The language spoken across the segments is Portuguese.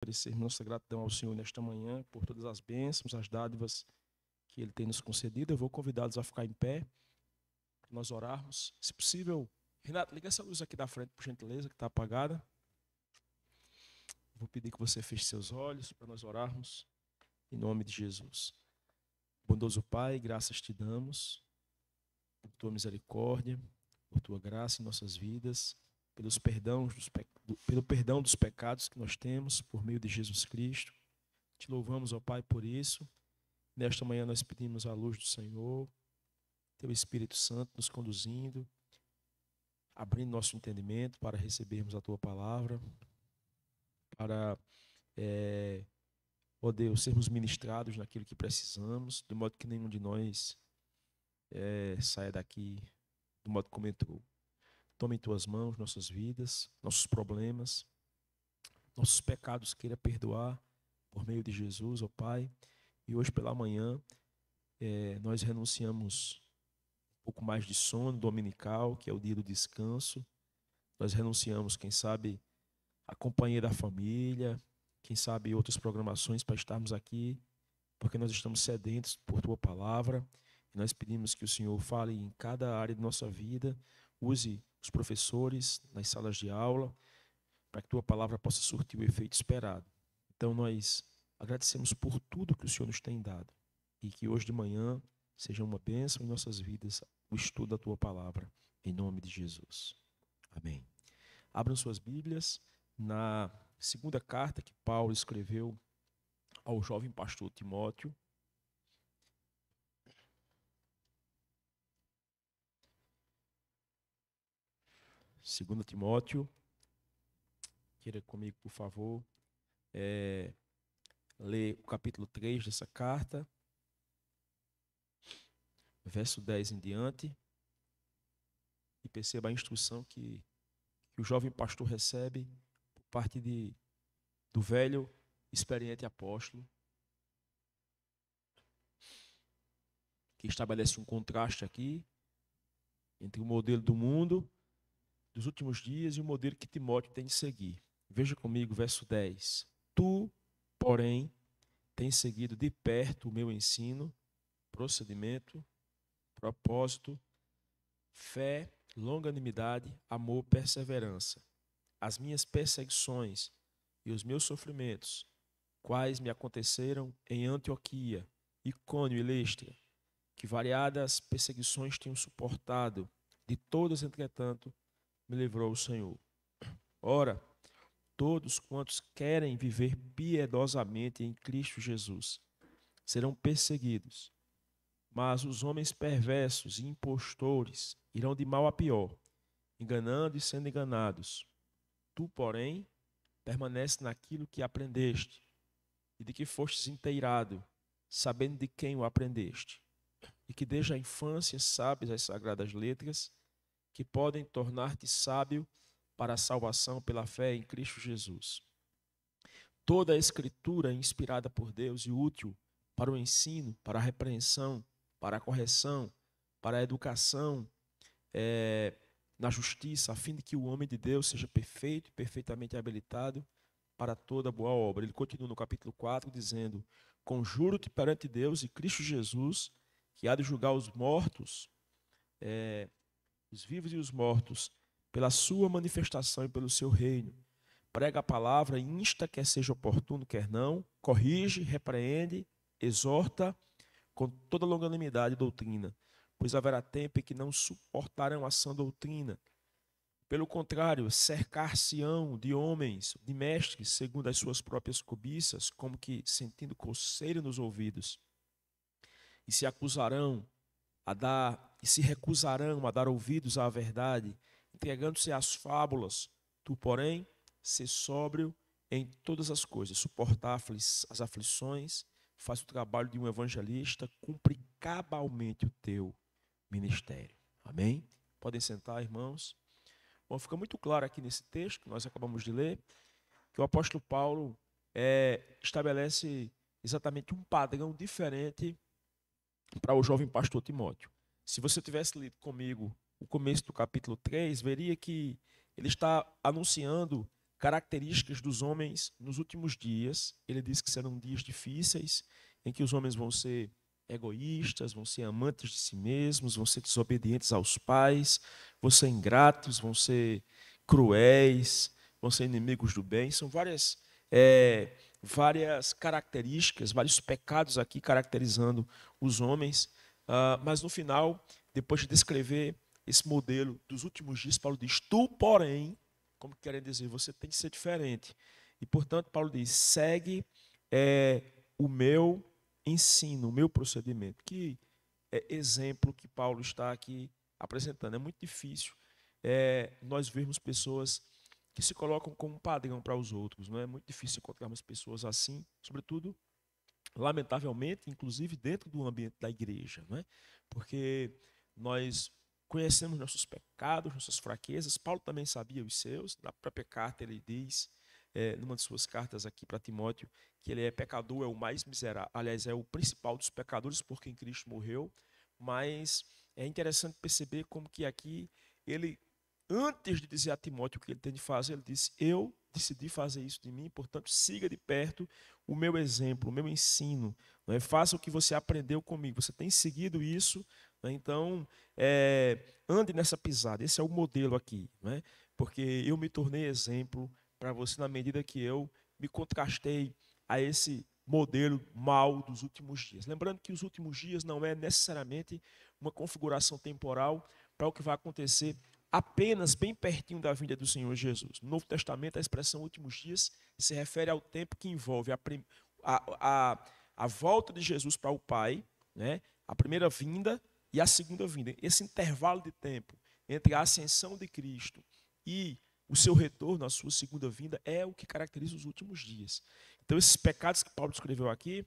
Oferecermos nossa gratidão ao Senhor nesta manhã por todas as bênçãos, as dádivas que Ele tem nos concedido. Eu vou convidá-los a ficar em pé para nós orarmos. Se possível, Renato, liga essa luz aqui da frente, por gentileza, que está apagada. Vou pedir que você feche seus olhos para nós orarmos em nome de Jesus. Bondoso Pai, graças te damos por tua misericórdia, por tua graça em nossas vidas, pelo perdão dos pecados que nós temos por meio de Jesus Cristo. Te louvamos, ó Pai, por isso. Nesta manhã nós pedimos a luz do Senhor, teu Espírito Santo nos conduzindo, abrindo nosso entendimento para recebermos a tua palavra, para, ó Deus, sermos ministrados naquilo que precisamos, de modo que nenhum de nós saia daqui do modo como entrou. Tome em tuas mãos nossas vidas, nossos problemas, nossos pecados, queira perdoar por meio de Jesus, ó Pai. E hoje pela manhã nós renunciamos um pouco mais de sono dominical, que é o dia do descanso. Nós renunciamos, quem sabe, a companhia da família, quem sabe outras programações para estarmos aqui, porque nós estamos sedentos por tua palavra. E nós pedimos que o Senhor fale em cada área de nossa vida, use os professores nas salas de aula, para que tua palavra possa surtir o efeito esperado. Então nós agradecemos por tudo que o Senhor nos tem dado e que hoje de manhã seja uma bênção em nossas vidas o estudo da tua palavra, em nome de Jesus. Amém. Abram suas Bíblias na segunda carta que Paulo escreveu ao jovem pastor Timóteo. Segunda Timóteo, queira comigo, por favor, ler o capítulo 3 dessa carta, verso 10 em diante, e perceba a instrução que o jovem pastor recebe por parte do velho, experiente apóstolo, que estabelece um contraste aqui entre o modelo do mundo dos últimos dias e o modelo que Timóteo tem de seguir. Veja comigo, verso 10. Tu, porém, tens seguido de perto o meu ensino, procedimento, propósito, fé, longanimidade, amor, perseverança. As minhas perseguições e os meus sofrimentos, quais me aconteceram em Antioquia, Icônio e Listra, que variadas perseguições tenho suportado, de todas, entretanto, me livrou o Senhor. Ora, todos quantos querem viver piedosamente em Cristo Jesus serão perseguidos, mas os homens perversos e impostores irão de mal a pior, enganando e sendo enganados. Tu, porém, permanece naquilo que aprendeste e de que fostes inteirado, sabendo de quem o aprendeste, e que desde a infância sabes as sagradas letras, que podem tornar-te sábio para a salvação pela fé em Cristo Jesus. Toda a Escritura é inspirada por Deus e útil para o ensino, para a repreensão, para a correção, para a educação na justiça, a fim de que o homem de Deus seja perfeito e perfeitamente habilitado para toda boa obra. Ele continua no capítulo 4 dizendo: conjuro-te perante Deus e Cristo Jesus, que há de julgar os mortos, os vivos e os mortos, pela sua manifestação e pelo seu reino. Prega a palavra, insta, quer seja oportuno, quer não, corrige, repreende, exorta com toda longanimidade e doutrina, pois haverá tempo em que não suportarão a sã doutrina. Pelo contrário, cercar-se-ão de homens, de mestres, segundo as suas próprias cobiças, como que sentindo coceira nos ouvidos, e se recusarão a dar ouvidos à verdade, entregando-se às fábulas. Tu, porém, sê sóbrio em todas as coisas, suportar as aflições, faz o trabalho de um evangelista, cumpre cabalmente o teu ministério. Amém? Podem sentar, irmãos. Bom, fica muito claro aqui nesse texto que nós acabamos de ler, que o apóstolo Paulo estabelece exatamente um padrão diferente para o jovem pastor Timóteo. Se você tivesse lido comigo o começo do capítulo 3, veria que ele está anunciando características dos homens nos últimos dias. Ele diz que serão dias difíceis, em que os homens vão ser egoístas, vão ser amantes de si mesmos, vão ser desobedientes aos pais, vão ser ingratos, vão ser cruéis, vão ser inimigos do bem. São várias características, vários pecados aqui caracterizando os homens. Mas no final, depois de descrever esse modelo dos últimos dias, Paulo diz: tu, porém, como querendo dizer, você tem que ser diferente. E, portanto, Paulo diz: segue o meu ensino, o meu procedimento. Que exemplo que Paulo está aqui apresentando. É muito difícil nós vermos pessoas que se colocam como padrão para os outros. Não é muito difícil encontrarmos pessoas assim, sobretudo, lamentavelmente, inclusive dentro do ambiente da igreja, não é? Porque nós conhecemos nossos pecados, nossas fraquezas. Paulo também sabia os seus. Na própria carta ele diz, numa de suas cartas aqui para Timóteo, que ele é pecador, é o mais miserável, aliás, é o principal dos pecadores por quem Cristo morreu. Mas é interessante perceber como que aqui ele, antes de dizer a Timóteo o que ele tem de fazer, ele disse: eu decidi fazer isso de mim, portanto, siga de perto o meu exemplo, o meu ensino. Não é? Faça o que você aprendeu comigo. Você tem seguido isso, não é? Então, ande nessa pisada. Esse é o modelo aqui, não é? Porque eu me tornei exemplo para você na medida que eu me contrastei a esse modelo mau dos últimos dias. Lembrando que os últimos dias não é necessariamente uma configuração temporal para o que vai acontecer apenas bem pertinho da vinda do Senhor Jesus. No Novo Testamento, a expressão últimos dias se refere ao tempo que envolve a volta de Jesus para o Pai, né? A primeira vinda e a segunda vinda. Esse intervalo de tempo entre a ascensão de Cristo e o seu retorno, a sua segunda vinda, é o que caracteriza os últimos dias. Então, esses pecados que Paulo descreveu aqui,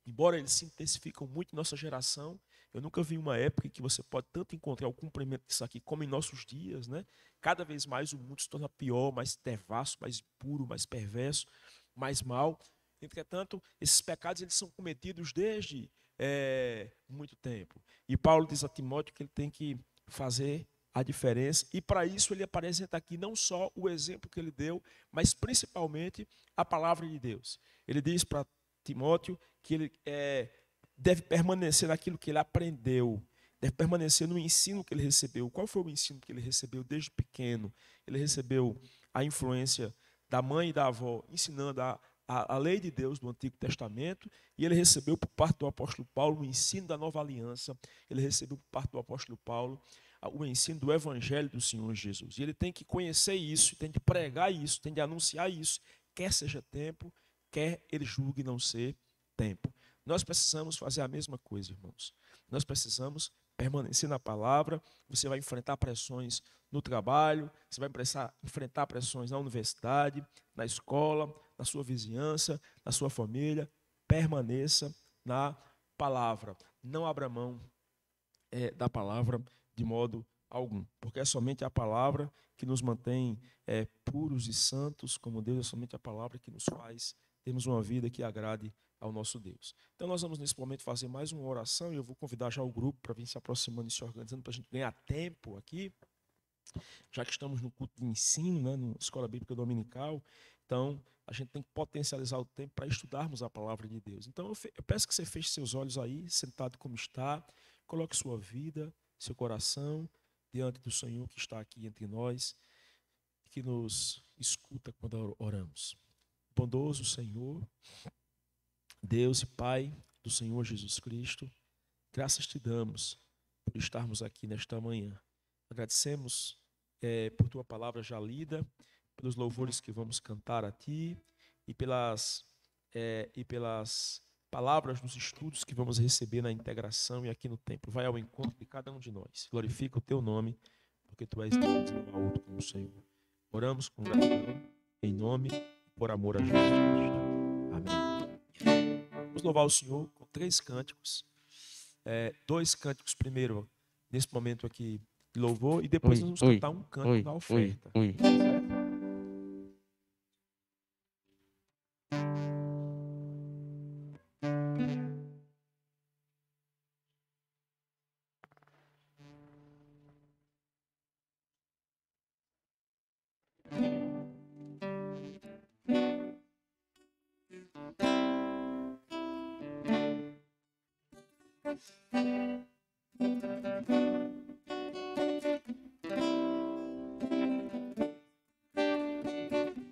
embora eles se intensificam muito em nossa geração, eu nunca vi uma época em que você pode tanto encontrar o cumprimento disso aqui como em nossos dias, né? Cada vez mais o mundo se torna pior, mais devasso, mais impuro, mais perverso, mais mal. Entretanto, esses pecados eles são cometidos desde muito tempo. E Paulo diz a Timóteo que ele tem que fazer a diferença, e para isso ele apresenta aqui não só o exemplo que ele deu, mas principalmente a palavra de Deus. Ele diz para Timóteo que ele deve permanecer naquilo que ele aprendeu, deve permanecer no ensino que ele recebeu. Qual foi o ensino que ele recebeu desde pequeno? Ele recebeu a influência da mãe e da avó, ensinando a lei de Deus do Antigo Testamento, e ele recebeu por parte do apóstolo Paulo o ensino da Nova Aliança, ele recebeu por parte do apóstolo Paulo o ensino do Evangelho do Senhor Jesus. E ele tem que conhecer isso, tem de pregar isso, tem de anunciar isso, quer seja tempo, quer ele julgue não ser tempo. Nós precisamos fazer a mesma coisa, irmãos. Nós precisamos permanecer na palavra. Você vai enfrentar pressões no trabalho, você vai enfrentar pressões na universidade, na escola, na sua vizinhança, na sua família. Permaneça na palavra. Não abra mão da palavra de modo algum, porque é somente a palavra que nos mantém puros e santos como Deus, é somente a palavra que nos faz termos uma vida que agrade ao nosso Deus. Então nós vamos nesse momento fazer mais uma oração e eu vou convidar já o grupo para vir se aproximando e se organizando para a gente ganhar tempo aqui, já que estamos no culto de ensino, né, na Escola Bíblica Dominical. Então a gente tem que potencializar o tempo para estudarmos a palavra de Deus. Então eu peço que você feche seus olhos aí, sentado como está, coloque sua vida, seu coração diante do Senhor que está aqui entre nós, que nos escuta quando oramos. Bondoso Senhor, Deus e Pai do Senhor Jesus Cristo, graças te damos por estarmos aqui nesta manhã. Agradecemos por tua palavra já lida, pelos louvores que vamos cantar a ti e pelas palavras nos estudos que vamos receber na integração e aqui no templo. Vai ao encontro de cada um de nós. Glorifica o teu nome, porque tu és Deus e não há outro como o Senhor. Oramos com gratidão, em nome e por amor a Jesus Cristo. Amém. Vamos louvar o Senhor com 3 cânticos. 2 cânticos primeiro, nesse momento aqui, de louvor, e depois nós vamos cantar um cântico da oferta.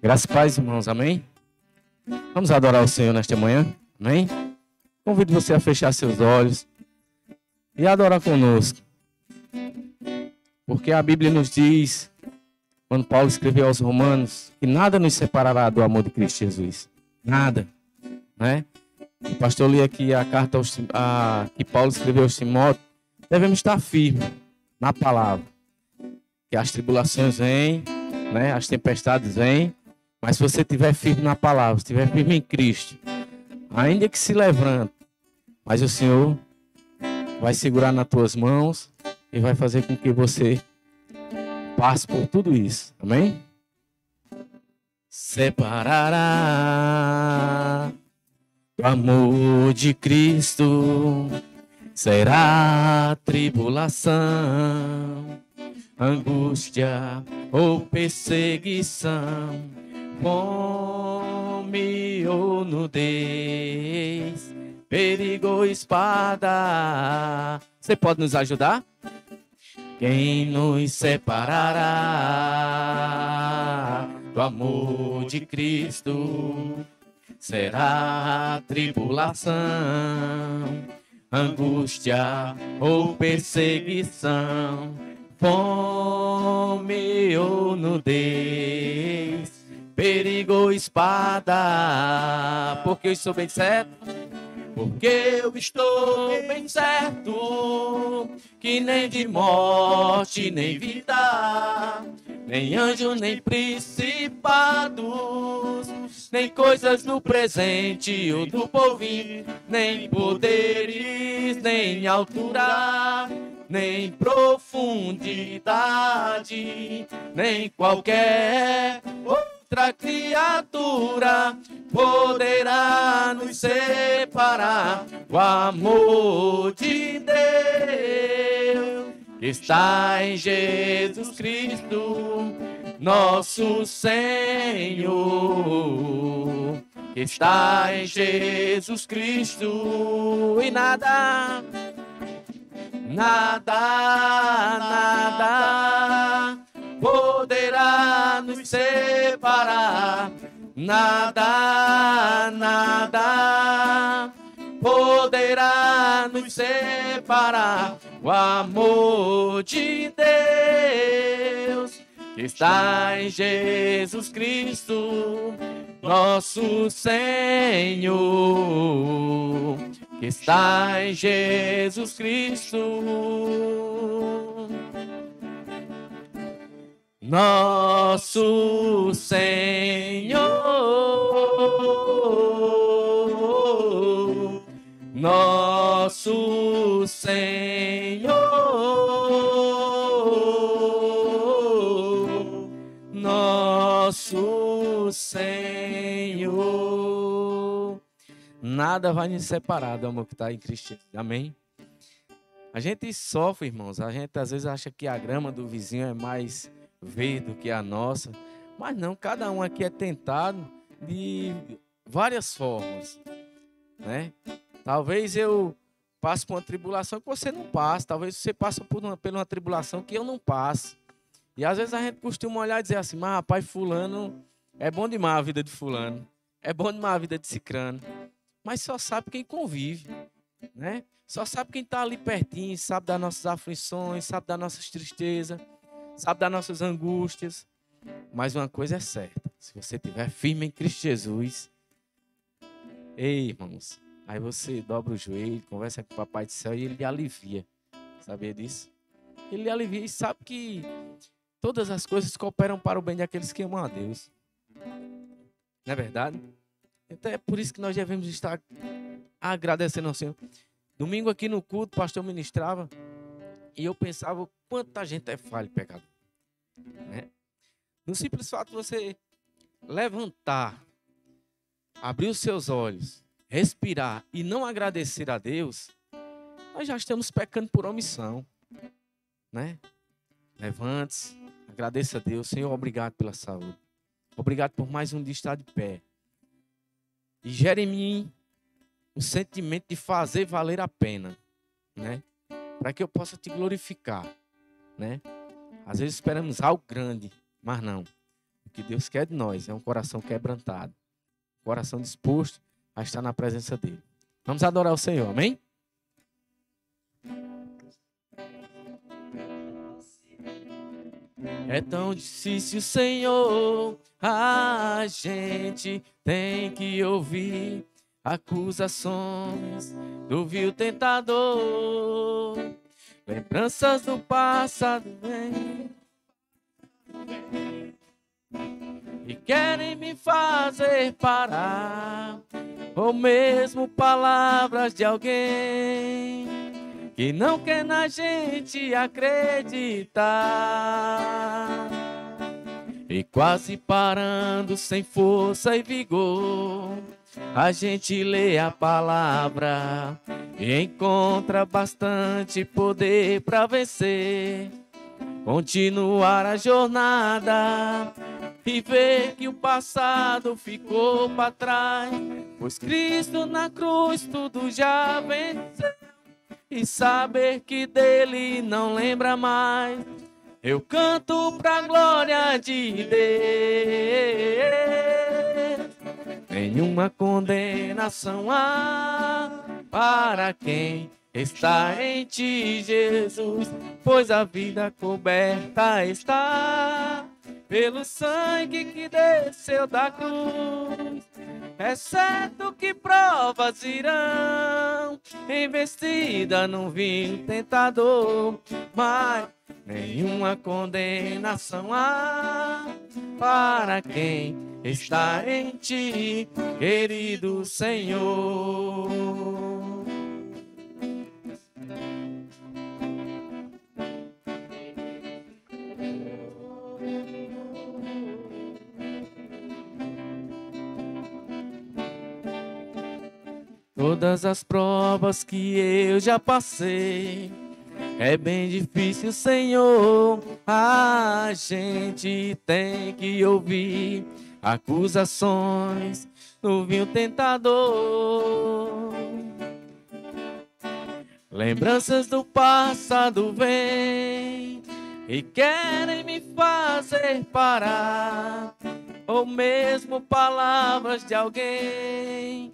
Graças e paz, irmãos, amém? Vamos adorar o Senhor nesta manhã, amém? Convido você a fechar seus olhos e adorar conosco. Porque a Bíblia nos diz, quando Paulo escreveu aos Romanos, que nada nos separará do amor de Cristo Jesus. Nada, né? O pastor li aqui a carta que Paulo escreveu aos Timóteo. Devemos estar firmes na palavra. Que as tribulações vêm, né? As tempestades vêm. Mas se você estiver firme na palavra, se estiver firme em Cristo, ainda que se levante, mas o Senhor vai segurar nas tuas mãos e vai fazer com que você passe por tudo isso. Amém? Separará do amor de Cristo, será tribulação, angústia ou perseguição, fome ou nudez, perigo ou espada. Você pode nos ajudar? Quem nos separará do amor de Cristo? Será tribulação, angústia ou perseguição, fome ou nudez, perigo ou espada. Porque eu estou bem certo? Porque eu estou bem certo que nem de morte, nem vida, nem anjo, nem principados, nem coisas do presente ou do porvir, nem poderes, nem altura, nem profundidade, nem qualquer outra criatura poderá nos separar do amor de Deus que está em Jesus Cristo, nosso Senhor, que está em Jesus Cristo, e nada poderá nos separar. Nada poderá nos separar. O amor de Deus que está em Jesus Cristo, nosso Senhor, que está em Jesus Cristo, nosso Senhor, nosso Senhor, nosso Senhor. Nada vai nos separar do amor que está em Cristo. Amém? A gente sofre, irmãos. A gente às vezes acha que a grama do vizinho é mais verde do que a nossa. Mas não, cada um aqui é tentado de várias formas, né? Talvez eu passe por uma tribulação que você não passa. Talvez você passe por uma tribulação que eu não passo. E às vezes a gente costuma olhar e dizer assim, mas rapaz, fulano, é bom demais a vida de fulano. É bom demais a vida de cicrano. Mas só sabe quem convive, né? Só sabe quem está ali pertinho, sabe das nossas aflições, sabe das nossas tristezas, sabe das nossas angústias. Mas uma coisa é certa, se você estiver firme em Cristo Jesus, ei, irmãos, aí você dobra o joelho, conversa com o Papai do Céu e ele lhe alivia. Sabia disso? Ele lhe alivia e sabe que todas as coisas cooperam para o bem daqueles que amam a Deus. Não é verdade? Então é por isso que nós devemos estar agradecendo ao Senhor. Domingo aqui no culto, o pastor ministrava e eu pensava quanta gente é falha e pecador, né? No simples fato de você levantar, abrir os seus olhos, respirar e não agradecer a Deus, nós já estamos pecando por omissão, né? Levante-se, agradeça a Deus. Senhor, obrigado pela saúde. Obrigado por mais um dia estar de pé. E gere em mim o sentimento de fazer valer a pena. né? Para que eu possa te glorificar, né? Às vezes esperamos algo grande, mas não. O que Deus quer de nós é um coração quebrantado, um coração disposto a estar na presença dele. Vamos adorar o Senhor, amém? É tão difícil, Senhor, a gente tem que ouvir acusações do vil tentador. Lembranças do passado vêm e querem me fazer parar, ou mesmo palavras de alguém que não quer na gente acreditar. E quase parando sem força e vigor, a gente lê a palavra e encontra bastante poder para vencer, continuar a jornada e ver que o passado ficou para trás, pois Cristo na cruz tudo já venceu, e saber que dele não lembra mais. Eu canto pra glória de Deus. Nenhuma condenação há para quem está em ti, Jesus, pois a vida coberta está pelo sangue que desceu da cruz. É certo que provas irão, investida num vil tentador, mas nenhuma condenação há para quem está em ti, querido Senhor. Todas as provas que eu já passei, é bem difícil, Senhor, a gente tem que ouvir acusações do vil tentador. Lembranças do passado vêm e querem me fazer parar, ou mesmo palavras de alguém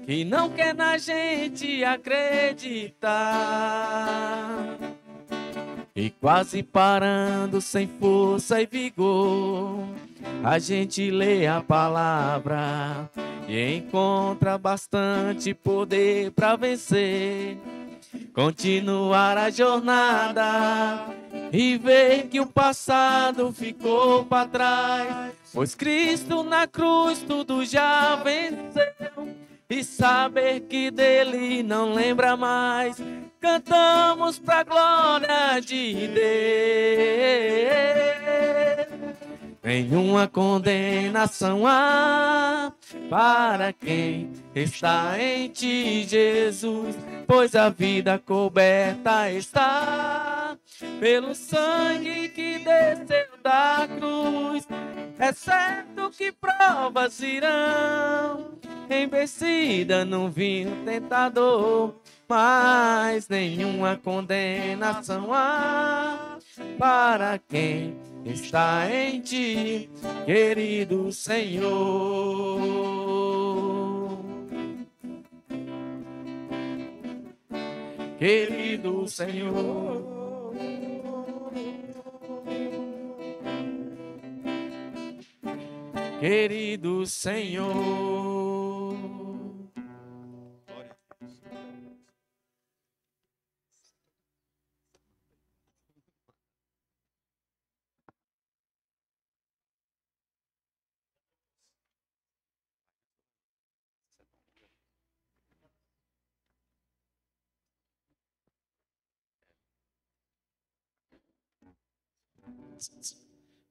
que não quer na gente acreditar. E quase parando sem força e vigor, a gente lê a palavra e encontra bastante poder para vencer, continuar a jornada e ver que o passado ficou para trás, pois Cristo na cruz tudo já venceu, e saber que dele não lembra mais. Cantamos pra glória de Deus. Nenhuma condenação há para quem está em ti, Jesus, pois a vida coberta está pelo sangue que desceu da cruz. É certo que provas irão, embecida num vinho tentador, mas nenhuma condenação há para quem está em ti, querido Senhor. Querido Senhor. Querido Senhor.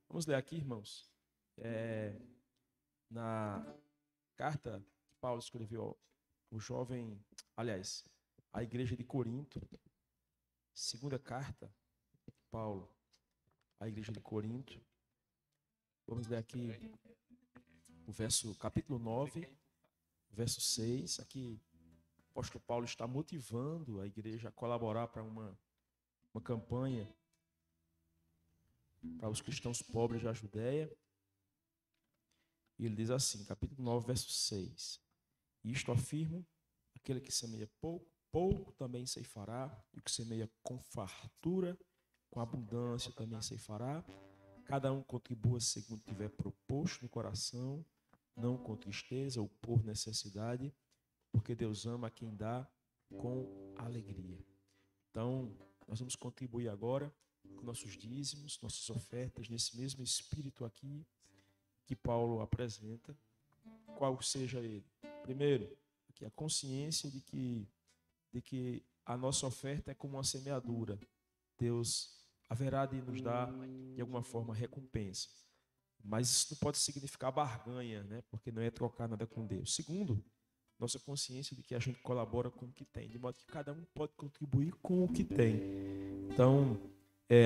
Vamos ler aqui, irmãos. Na carta que Paulo escreveu ao jovem, aliás, à igreja de Corinto, segunda carta, Paulo, à igreja de Corinto. Vamos ler aqui o capítulo 9, verso 6. Aqui apóstolo Paulo está motivando a igreja a colaborar para uma campanha para os cristãos pobres da Judéia. E ele diz assim, capítulo 9, verso 6. Isto afirmo, aquele que semeia pouco, pouco também ceifará, e o que semeia com fartura, com abundância também ceifará. Cada um contribua segundo tiver proposto no coração, não com tristeza ou por necessidade, porque Deus ama quem dá com alegria. Então, nós vamos contribuir agora com nossos dízimos, nossas ofertas, nesse mesmo espírito aqui que Paulo apresenta, qual seja ele. Primeiro, aqui a consciência de que a nossa oferta é como uma semeadura. Deus haverá de nos dar, de alguma forma, recompensa. Mas isso não pode significar barganha, né? Porque não é trocar nada com Deus. Segundo, nossa consciência de que a gente colabora com o que tem, de modo que cada um pode contribuir com o que tem. Então,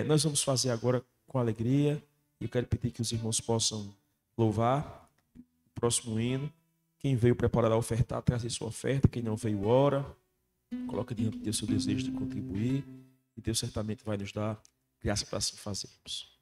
nós vamos fazer agora com alegria. E eu quero pedir que os irmãos possam louvar o próximo hino. Quem veio preparar a ofertar, trazer sua oferta. Quem não veio, ora. Coloca diante de Deus seu desejo de contribuir. E Deus certamente vai nos dar graça para assim fazermos.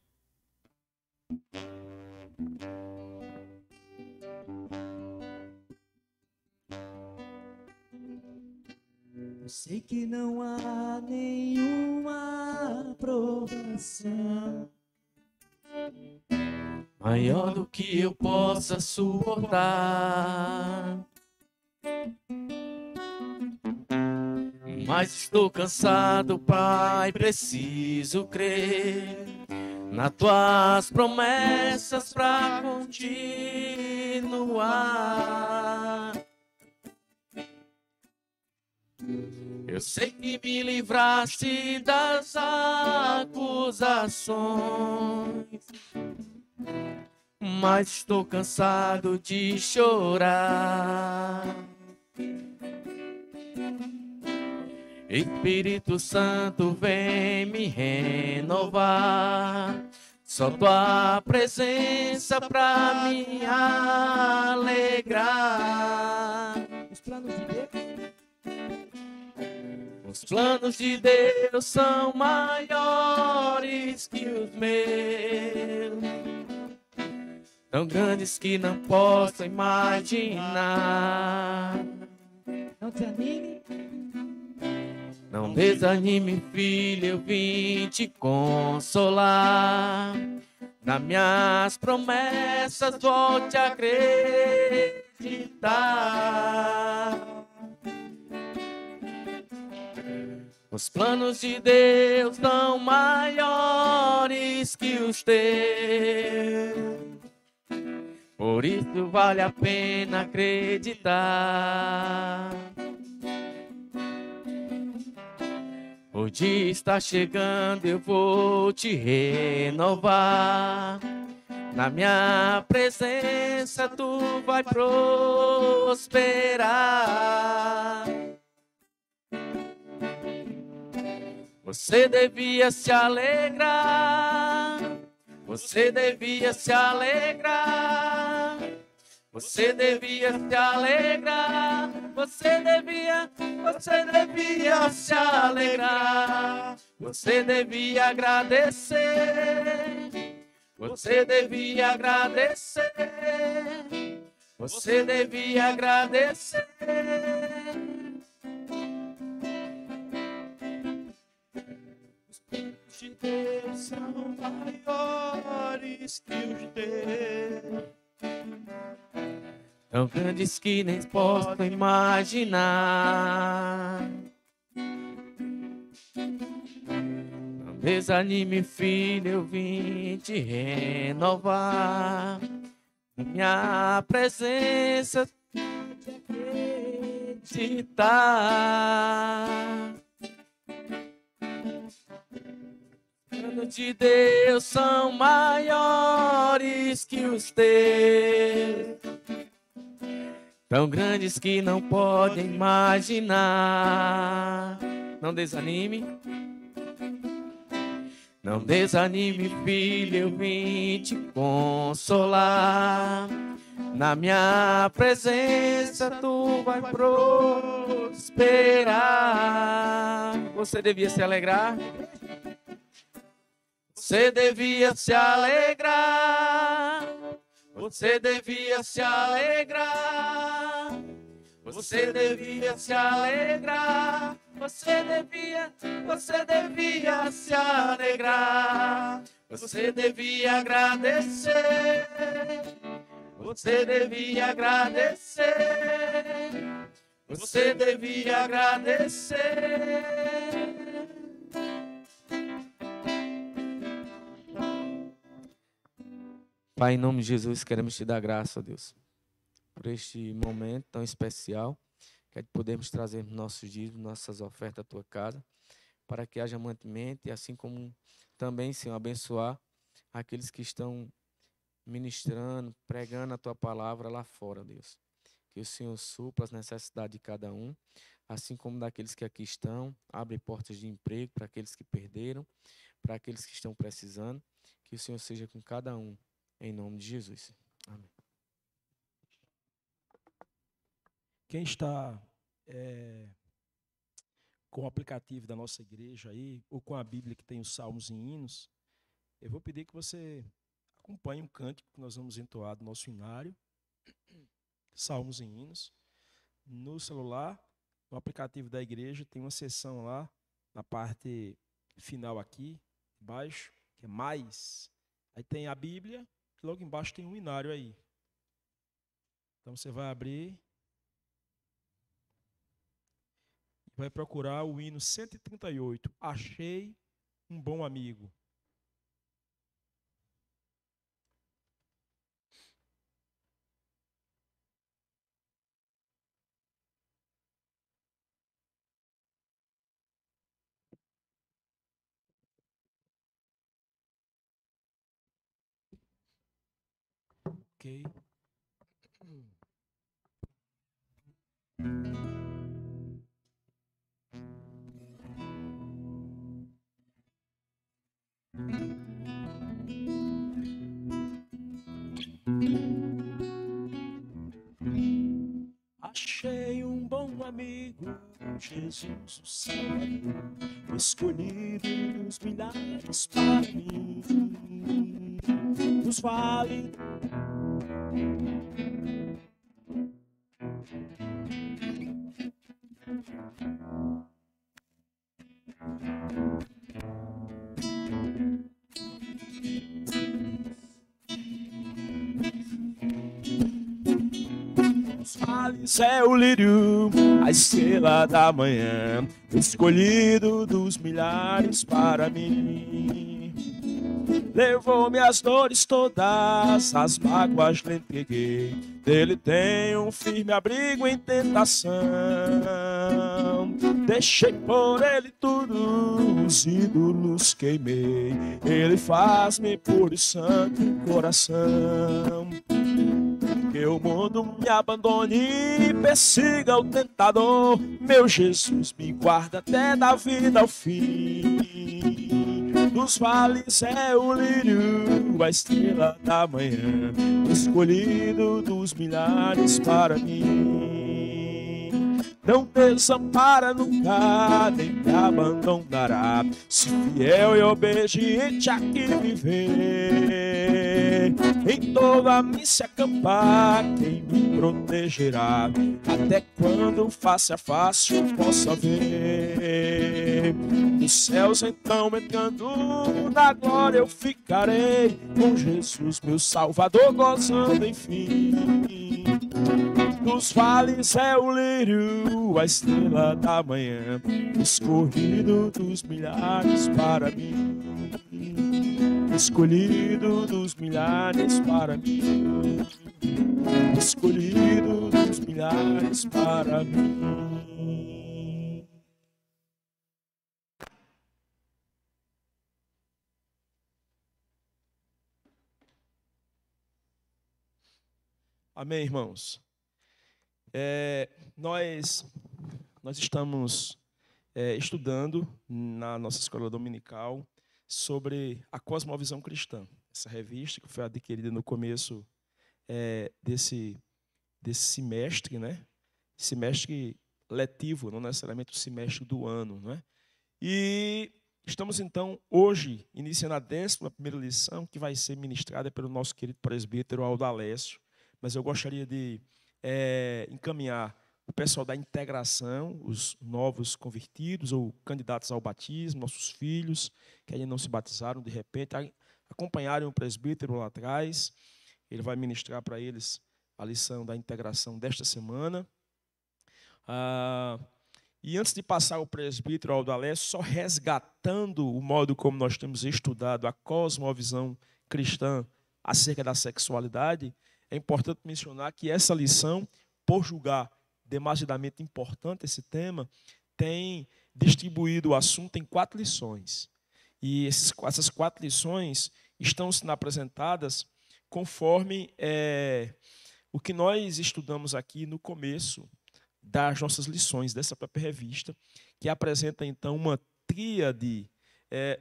Eu sei que não há nenhuma aprovação maior do que eu possa suportar, mas estou cansado, Pai, preciso crer nas tuas promessas para continuar. Eu sei que me livraste das acusações, mas estou cansado de chorar. Espírito Santo, vem me renovar. Só tua presença pra me alegrar. Os planos de Deus, os planos de Deus são maiores que os meus, tão grandes que não posso imaginar. não te anime, Não desanime, filho, eu vim te consolar. Nas minhas promessas volte a acreditar. Os planos de Deus são maiores que os teus, por isso vale a pena acreditar. O dia está chegando, eu vou te renovar. Na minha presença tu vai prosperar. Você devia se alegrar. Você devia se alegrar. Você devia se alegrar. Você devia se alegrar. Você devia agradecer. Você devia agradecer. Você devia agradecer. os de Deus são maiores que os teus, Tão grandes que nem posso imaginar. Não desanime, filho, eu vim te renovar. Minha presença te acreditar. Os planos de Deus são maiores que os teus, tão grandes que não podem imaginar. Não desanime. Não desanime, filho, eu vim te consolar. Na minha presença tu vai prosperar. Você devia se alegrar. Você devia se alegrar. Você devia se alegrar. Você devia se alegrar. Você devia se alegrar. Você devia agradecer. Você devia agradecer. Você devia agradecer. Pai, em nome de Jesus, queremos te dar graça, ó Deus, por este momento tão especial, que é de podermos trazer nossos dízimos, nossas ofertas à tua casa, para que haja mantimento e assim como também, Senhor, abençoar aqueles que estão ministrando, pregando a tua palavra lá fora, Deus. Que o Senhor supra as necessidades de cada um, assim como daqueles que aqui estão, abre portas de emprego para aqueles que perderam, para aqueles que estão precisando, que o Senhor seja com cada um, em nome de Jesus. Amém. Quem está com o aplicativo da nossa igreja aí, ou com a Bíblia que tem os salmos e hinos, eu vou pedir que você acompanhe um cântico que nós vamos entoar do nosso hinário, salmos e hinos. No celular, no aplicativo da igreja, tem uma seção lá, na parte final aqui, embaixo, que é mais. Aí tem a Bíblia, e logo embaixo tem um hinário aí. Então você vai abrir e vai procurar o hino 138, Achei um Bom Amigo. Ok. Achei um bom amigo, Jesus o Salvador, escolhido dos milhares para mim, dos vales. Vales é o lírio, a estrela da manhã, escolhido dos milhares para mim. Levou minhas dores todas, as mágoas lhe entreguei. Dele tenho um firme abrigo em tentação. Deixei por ele tudo, os ídolos queimei. Ele faz-me puro e santo coração. Que o mundo me abandone e persiga o tentador. Meu Jesus me guarda até da vida ao fim. Dos vales é o lírio, a estrela da manhã, escolhido dos milhares para mim. Não desampara nunca, nem me abandonará. Se fiel e obediente aqui viver, em toda mim se acampar, quem me protegerá? Até quando face a face eu possa ver. Nos céus então entrando na glória eu ficarei, com Jesus meu Salvador gozando enfim. Dos vales é o lírio, a estrela da manhã, escolhido dos milhares para mim. Escolhido dos milhares para mim. Escolhido dos milhares para mim. Amém, irmãos? Nós estamos estudando na nossa escola dominical sobre a Cosmovisão Cristã. Essa revista que foi adquirida no começo desse semestre, né? Semestre letivo, não necessariamente o semestre do ano, né? E estamos, então, hoje, iniciando a 11ª lição, que vai ser ministrada pelo nosso querido presbítero Aldo Alessio. Mas eu gostaria de encaminhar o pessoal da integração, os novos convertidos ou candidatos ao batismo, nossos filhos, que ainda não se batizaram, de repente, acompanharem o presbítero lá atrás. Ele vai ministrar para eles a lição da integração desta semana. E antes de passar ao presbítero Aldo Alessio, só resgatando o modo como nós temos estudado a cosmovisão cristã acerca da sexualidade, é importante mencionar que essa lição, por julgar demasiadamente importante esse tema, tem distribuído o assunto em 4 lições. E essas 4 lições estão sendo apresentadas conforme o que nós estudamos aqui no começo das nossas lições dessa própria revista, que apresenta, então, uma tríade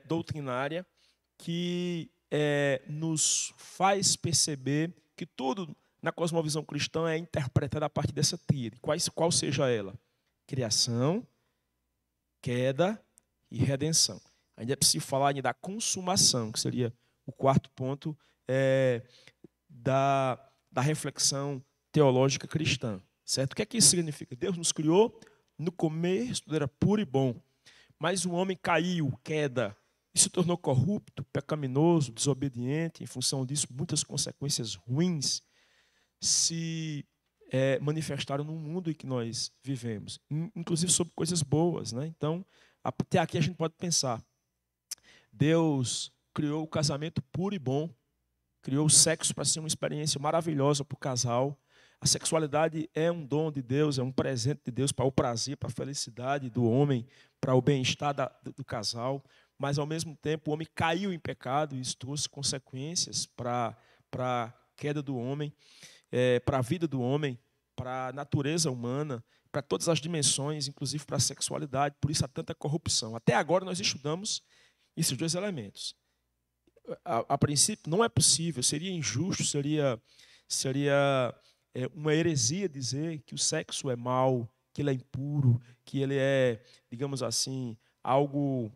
doutrinária que nos faz perceber que tudo na cosmovisão cristã é interpretado a partir dessa tríade, qual seja ela: criação, queda e redenção. Ainda é preciso falar da consumação, que seria o 4º ponto da reflexão teológica cristã. Certo? O que é que isso significa? Deus nos criou, no começo tudo era puro e bom, mas o homem caiu, queda, e se tornou corrupto, pecaminoso, desobediente. Em função disso, muitas consequências ruins se manifestaram no mundo em que nós vivemos, inclusive sobre coisas boas, né? Então, até aqui a gente pode pensar: Deus criou o casamento puro e bom, criou o sexo para ser uma experiência maravilhosa para o casal. A sexualidade é um dom de Deus, é um presente de Deus para o prazer, para a felicidade do homem, para o bem-estar do casal. Mas, ao mesmo tempo, o homem caiu em pecado e isso trouxe consequências para a queda do homem, para a vida do homem, para a natureza humana, para todas as dimensões, inclusive para a sexualidade. Por isso há tanta corrupção. Até agora nós estudamos esses 2 elementos. A princípio, não é possível, seria injusto, seria uma heresia dizer que o sexo é mau, que ele é impuro, que ele é, digamos assim, algo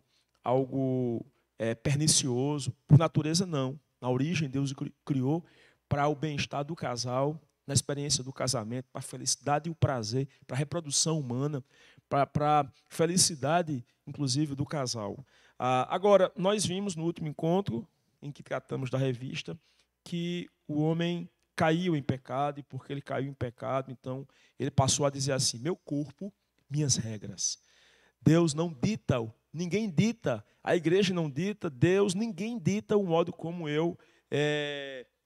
pernicioso. Por natureza, não. Na origem, Deus criou para o bem-estar do casal, na experiência do casamento, para a felicidade e o prazer, para a reprodução humana, para a felicidade, inclusive, do casal. Agora, nós vimos no último encontro, em que tratamos da revista, que o homem caiu em pecado, e porque ele caiu em pecado, então ele passou a dizer assim: meu corpo, minhas regras. Deus não dita, ninguém dita, a igreja não dita, Deus, ninguém dita o modo como eu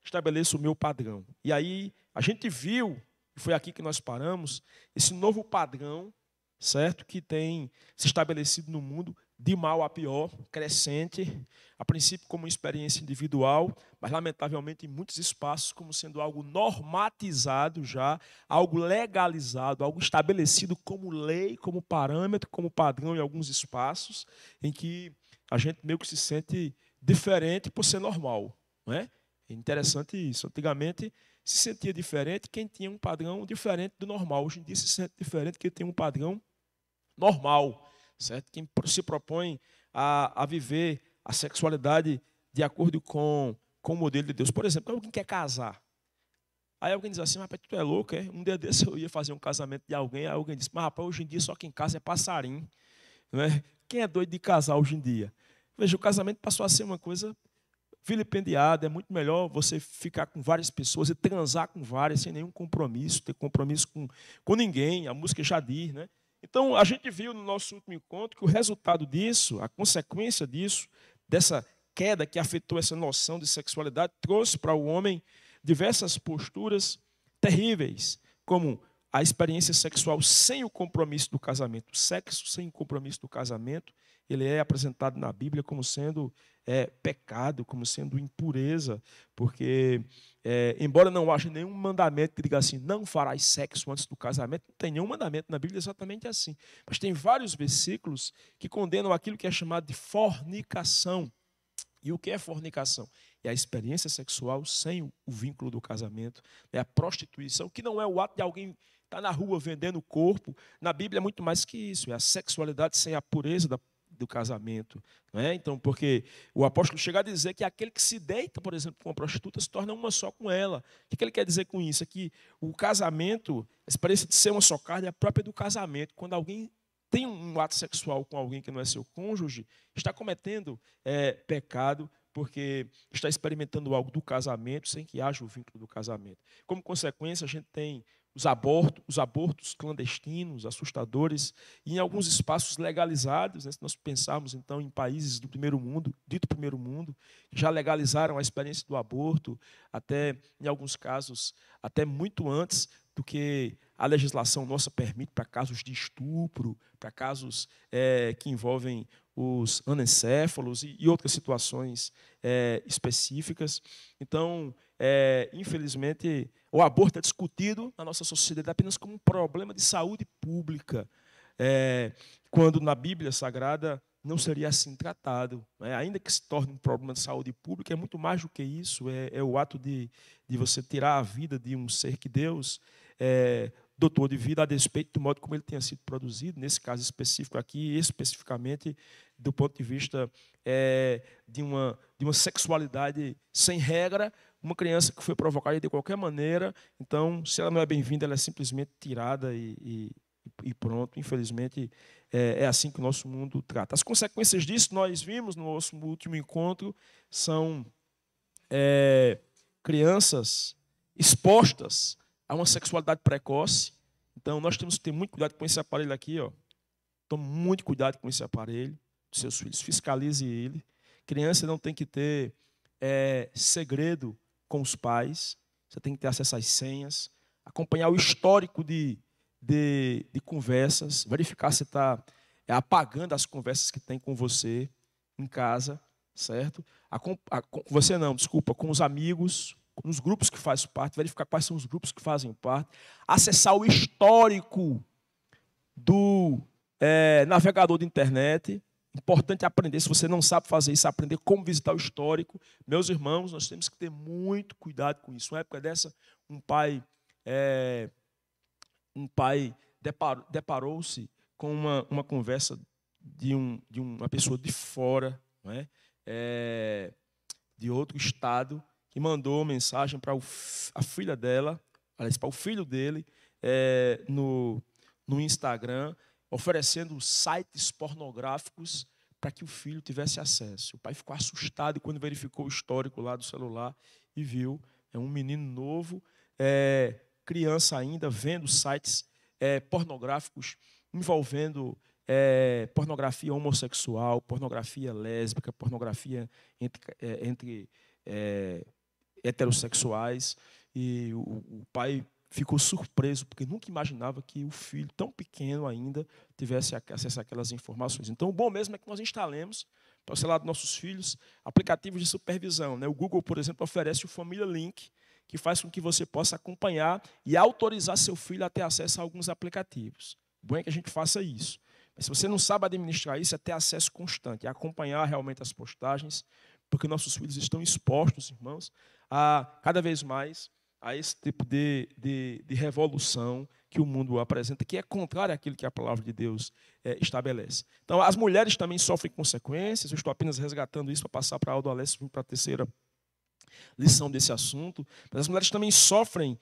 estabeleço o meu padrão. E aí a gente viu, e foi aqui que nós paramos, esse novo padrão, certo, que tem se estabelecido no mundo, de mal a pior, crescente, a princípio como uma experiência individual, mas lamentavelmente em muitos espaços como sendo algo normatizado já, algo legalizado, algo estabelecido como lei, como parâmetro, como padrão em alguns espaços, em que a gente meio que se sente diferente por ser normal, não é? É interessante isso. Antigamente se sentia diferente quem tinha um padrão diferente do normal. Hoje em dia se sente diferente quem tem um padrão normal. Certo? Quem se propõe a viver a sexualidade de acordo com o modelo de Deus. Por exemplo, alguém quer casar. Aí alguém diz assim: mas rapaz, tu é louco, é? Um dia desse eu ia fazer um casamento de alguém, aí alguém disse: mas rapaz, hoje em dia só quem casa é passarinho. Não é? Quem é doido de casar hoje em dia? Veja, o casamento passou a ser uma coisa vilipendiada. É muito melhor você ficar com várias pessoas e transar com várias sem nenhum compromisso, ter compromisso com ninguém. A música já diz, né? Então, a gente viu no nosso último encontro que o resultado disso, a consequência disso, dessa queda que afetou essa noção de sexualidade, trouxe para o homem diversas posturas terríveis, como a experiência sexual sem o compromisso do casamento. O sexo sem o compromisso do casamento, ele é apresentado na Bíblia como sendo pecado, como sendo impureza, porque, embora não haja nenhum mandamento que diga assim: não farás sexo antes do casamento, não tem nenhum mandamento na Bíblia exatamente assim. Mas tem vários versículos que condenam aquilo que é chamado de fornicação. E o que é fornicação? É a experiência sexual sem o vínculo do casamento. É a prostituição, que não é o ato de alguém estar na rua vendendo o corpo. Na Bíblia é muito mais que isso. É a sexualidade sem a pureza do casamento. Não é? Então, porque o apóstolo chega a dizer que aquele que se deita, por exemplo, com uma prostituta, se torna uma só com ela. O que ele quer dizer com isso? É que o casamento, a experiência de ser uma só carne, é a própria do casamento. Quando alguém tem um ato sexual com alguém que não é seu cônjuge, está cometendo pecado, porque está experimentando algo do casamento sem que haja o vínculo do casamento. Como consequência, a gente tem os abortos clandestinos, assustadores, e em alguns espaços legalizados, né? Se nós pensarmos, então, em países do primeiro mundo, dito primeiro mundo, que já legalizaram a experiência do aborto, até, em alguns casos, até muito antes do que a legislação nossa permite para casos de estupro, para casos que envolvem os anencéfalos e outras situações específicas. Então, infelizmente, o aborto é discutido na nossa sociedade apenas como um problema de saúde pública, quando na Bíblia Sagrada não seria assim tratado. Ainda que se torne um problema de saúde pública, é muito mais do que isso. É o ato de você tirar a vida de um ser que Deus dotou de vida a despeito do modo como ele tenha sido produzido, nesse caso específico aqui, especificamente do ponto de vista de uma sexualidade sem regra, uma criança que foi provocada de qualquer maneira. Então, se ela não é bem-vinda, ela é simplesmente tirada e pronto. Infelizmente, é assim que o nosso mundo trata. As consequências disso, nós vimos no nosso último encontro, são crianças expostas a uma sexualidade precoce. Então, nós temos que ter muito cuidado com esse aparelho aqui. Tome muito cuidado com esse aparelho dos seus filhos. Fiscalize ele. Criança não tem que ter segredo com os pais. Você tem que ter acesso às senhas. Acompanhar o histórico de conversas. Verificar se está apagando as conversas que tem com você em casa. Certo? Você não, desculpa, com os amigos, nos grupos que faz parte, verificar quais são os grupos que fazem parte, acessar o histórico do navegador de internet. Importante aprender, se você não sabe fazer isso, aprender como visitar o histórico. Meus irmãos, nós temos que ter muito cuidado com isso. Uma época dessa, um pai deparou-se com uma conversa de uma pessoa de fora, não é? De outro estado, que mandou mensagem para a filha dela, aliás, para o filho dele, no Instagram, oferecendo sites pornográficos para que o filho tivesse acesso. O pai ficou assustado quando verificou o histórico lá do celular e viu um menino novo, criança ainda, vendo sites pornográficos envolvendo pornografia homossexual, pornografia lésbica, pornografia entre heterossexuais. E o pai ficou surpreso, porque nunca imaginava que o filho, tão pequeno ainda, tivesse acesso àquelas informações. Então, o bom mesmo é que nós instalemos, para o celular dos nossos filhos, aplicativos de supervisão. O Google, por exemplo, oferece o Família Link, que faz com que você possa acompanhar e autorizar seu filho a ter acesso a alguns aplicativos. O bom é que a gente faça isso. Mas se você não sabe administrar isso, é ter acesso constante, é acompanhar realmente as postagens, porque nossos filhos estão expostos, irmãos, cada vez mais a esse tipo de revolução que o mundo apresenta, que é contrária àquilo que a palavra de Deus estabelece. Então, as mulheres também sofrem consequências. Eu estou apenas resgatando isso para passar para a Aldo Alessio, para a terceira lição desse assunto. Mas as mulheres também sofrem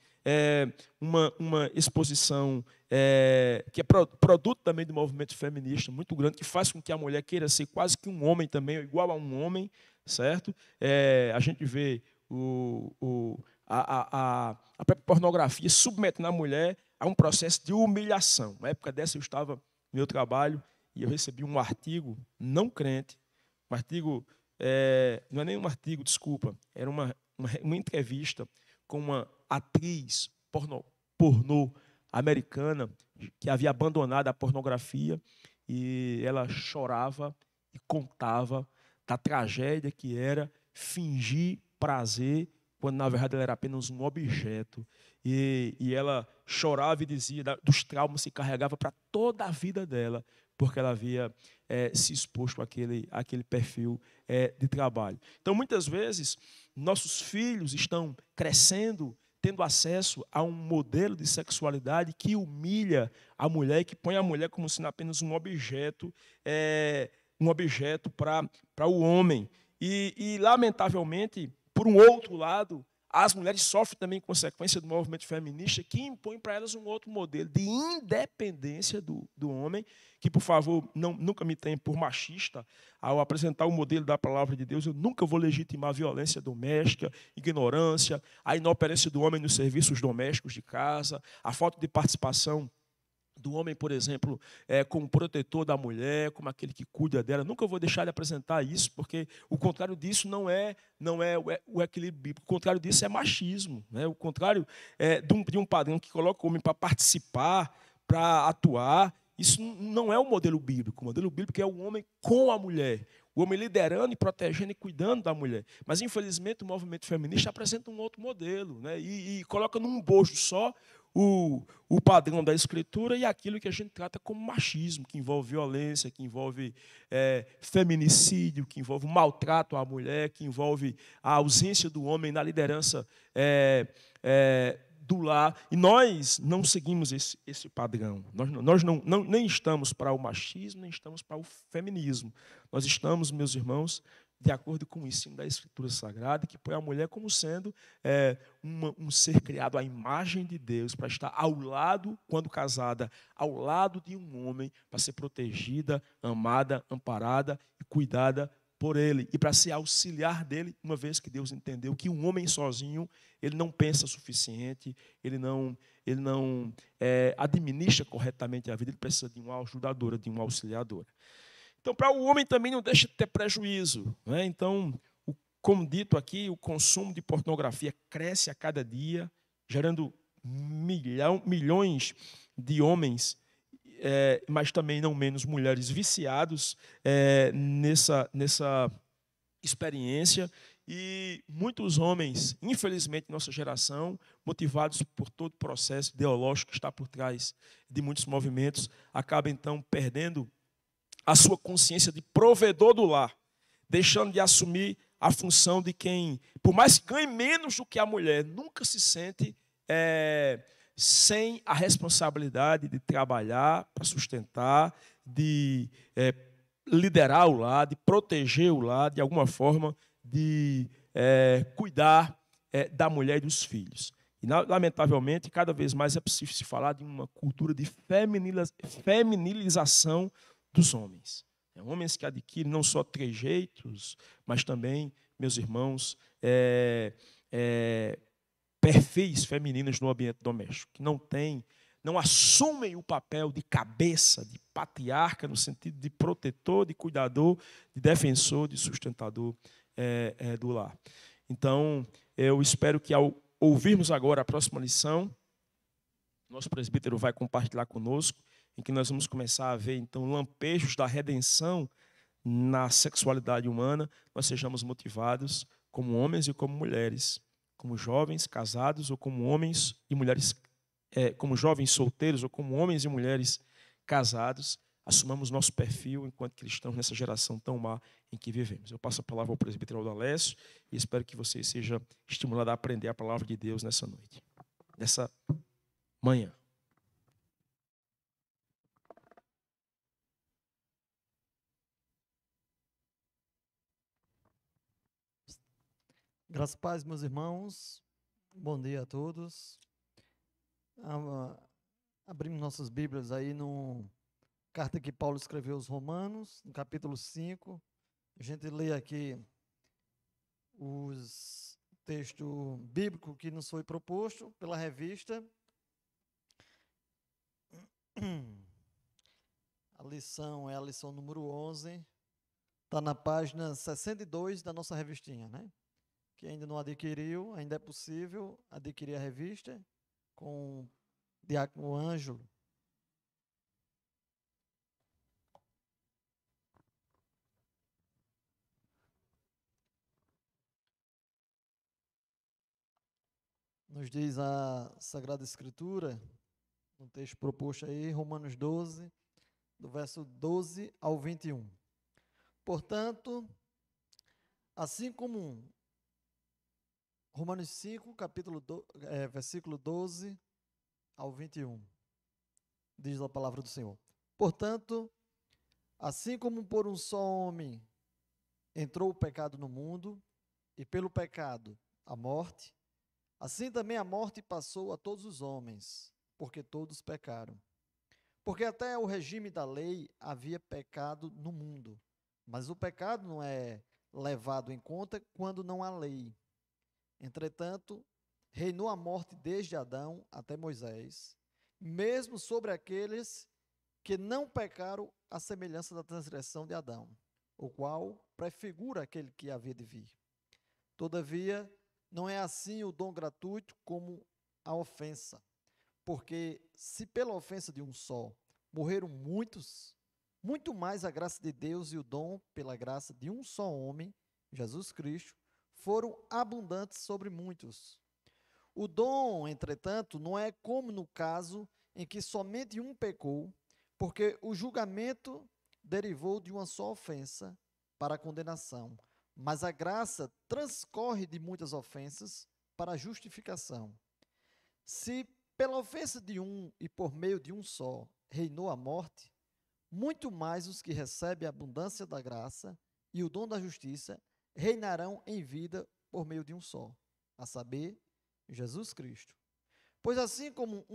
uma exposição que é produto também do movimento feminista muito grande, que faz com que a mulher queira ser quase que um homem também, igual a um homem, certo? A gente vê a própria pornografia submetendo a mulher a um processo de humilhação. Na época dessa, eu estava no meu trabalho e eu recebi um artigo não crente, um artigo, não é nem um artigo, desculpa, era uma entrevista com uma atriz pornô americana que havia abandonado a pornografia, e ela chorava e contava da tragédia que era fingir prazer quando, na verdade, ela era apenas um objeto. e ela chorava e dizia dos traumas que carregava para toda a vida dela, porque ela havia se exposto àquele perfil de trabalho. Então, muitas vezes, nossos filhos estão crescendo, tendo acesso a um modelo de sexualidade que humilha a mulher, que põe a mulher como sendo apenas um objeto para o homem. E, lamentavelmente, por um outro lado, as mulheres sofrem também consequência do movimento feminista que impõe para elas um outro modelo de independência do homem, que, por favor, nunca me tenha por machista. Ao apresentar o modelo da palavra de Deus, eu nunca vou legitimar a violência doméstica, ignorância, a inoperância do homem nos serviços domésticos de casa, a falta de participação do homem, por exemplo, como protetor da mulher, como aquele que cuida dela. Nunca vou deixar de apresentar isso, porque o contrário disso não é o equilíbrio bíblico. O contrário disso é machismo, né? O contrário de um padrão que coloca o homem para participar, para atuar. Isso não é o modelo bíblico. O modelo bíblico é o homem com a mulher, o homem liderando e protegendo e cuidando da mulher. Mas, infelizmente, o movimento feminista apresenta um outro modelo, né? E coloca num bojo só o padrão da Escritura e aquilo que a gente trata como machismo, que envolve violência, que envolve feminicídio, que envolve maltrato à mulher, que envolve a ausência do homem na liderança do lar. E nós não seguimos esse padrão. Nós nem estamos para o machismo, nem estamos para o feminismo. Nós estamos, meus irmãos, de acordo com o ensino da Escritura Sagrada, que põe a mulher como sendo um ser criado à imagem de Deus, para estar ao lado, quando casada, ao lado de um homem, para ser protegida, amada, amparada e cuidada por ele, e para ser auxiliar dele, uma vez que Deus entendeu que um homem sozinho, ele não pensa o suficiente, ele não administra corretamente a vida, ele precisa de uma ajudadora, de uma auxiliadora. Então, para o homem também não deixa de ter prejuízo, né? Então, como dito aqui, o consumo de pornografia cresce a cada dia, gerando milhões de homens, mas também não menos mulheres viciados nessa experiência. E muitos homens, infelizmente, nossa geração, motivados por todo o processo ideológico que está por trás de muitos movimentos, acabam, então, perdendo a sua consciência de provedor do lar, deixando de assumir a função de quem, por mais que ganhe menos do que a mulher, nunca se sente sem a responsabilidade de trabalhar para sustentar, de liderar o lar, de proteger o lar, de alguma forma, de cuidar da mulher e dos filhos. E, lamentavelmente, cada vez mais é possível se falar de uma cultura de feminilização dos homens. Homens que adquirem não só trejeitos, mas também, meus irmãos, perfis femininos no ambiente doméstico, que não assumem o papel de cabeça, de patriarca, no sentido de protetor, de cuidador, de defensor, de sustentador do lar. Então, eu espero que, ao ouvirmos agora a próxima lição, nosso presbítero vai compartilhar conosco, em que nós vamos começar a ver, então, lampejos da redenção na sexualidade humana, nós sejamos motivados como homens e como mulheres, como jovens casados ou como homens e mulheres, como jovens solteiros ou como homens e mulheres casados, assumamos nosso perfil enquanto cristãos nessa geração tão má em que vivemos. Eu passo a palavra ao presbítero Aldalécio e espero que você seja estimulado a aprender a palavra de Deus nessa noite, nessa manhã. Graças a paz, meus irmãos. Bom dia a todos. Abrimos nossas Bíblias aí no carta que Paulo escreveu aos Romanos, no capítulo 5. A gente lê aqui os texto bíblico que nos foi proposto pela revista. A lição é a lição número 11. Está na página 62 da nossa revistinha, né? Que ainda não adquiriu, ainda é possível adquirir a revista com o Diácono Ângelo. Nos diz a Sagrada Escritura, no texto proposto aí, Romanos 12, do verso 12 ao 21. Portanto, assim como Romanos 5, versículo 12 ao 21, diz a palavra do Senhor. Portanto, assim como por um só homem entrou o pecado no mundo, e pelo pecado a morte, assim também a morte passou a todos os homens, porque todos pecaram. Porque até o regime da lei havia pecado no mundo, mas o pecado não é levado em conta quando não há lei. Entretanto, reinou a morte desde Adão até Moisés, mesmo sobre aqueles que não pecaram à semelhança da transgressão de Adão, o qual prefigura aquele que havia de vir. Todavia, não é assim o dom gratuito como a ofensa. Porque se pela ofensa de um só morreram muitos, muito mais a graça de Deus e o dom pela graça de um só homem, Jesus Cristo, foram abundantes sobre muitos. O dom, entretanto, não é como no caso em que somente um pecou, porque o julgamento derivou de uma só ofensa para a condenação, mas a graça transcorre de muitas ofensas para a justificação. Se pela ofensa de um e por meio de um só reinou a morte, muito mais os que recebem a abundância da graça e o dom da justiça reinarão em vida por meio de um só, a saber, Jesus Cristo. Pois assim como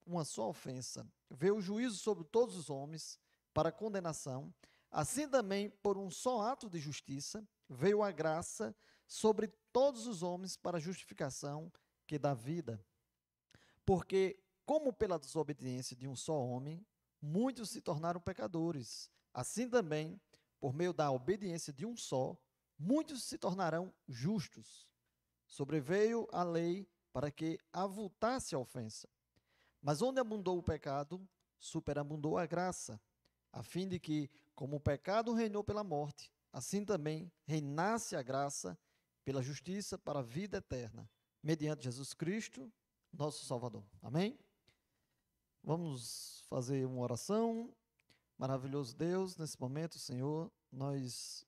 uma só ofensa veio o juízo sobre todos os homens para condenação, assim também por um só ato de justiça veio a graça sobre todos os homens para justificação que dá vida. Porque, como pela desobediência de um só homem, muitos se tornaram pecadores, assim também, por meio da obediência de um só, muitos se tornarão justos. Sobreveio a lei para que avultasse a ofensa. Mas onde abundou o pecado, superabundou a graça, a fim de que, como o pecado reinou pela morte, assim também reinasse a graça pela justiça para a vida eterna, mediante Jesus Cristo, nosso Salvador. Amém? Vamos fazer uma oração. Maravilhoso Deus, nesse momento, Senhor, nós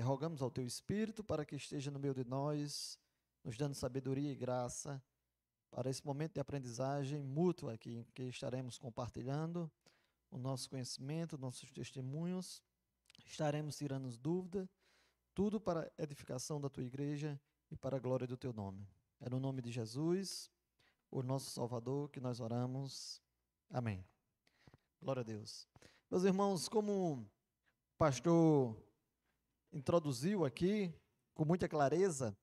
rogamos ao Teu Espírito para que esteja no meio de nós, nos dando sabedoria e graça para esse momento de aprendizagem mútua aqui, que estaremos compartilhando o nosso conhecimento, nossos testemunhos, estaremos tirando dúvida, tudo para a edificação da Tua igreja e para a glória do Teu nome. É no nome de Jesus, o nosso Salvador, que nós oramos. Amém. Glória a Deus. Meus irmãos, como o pastor introduziu aqui, com muita clareza,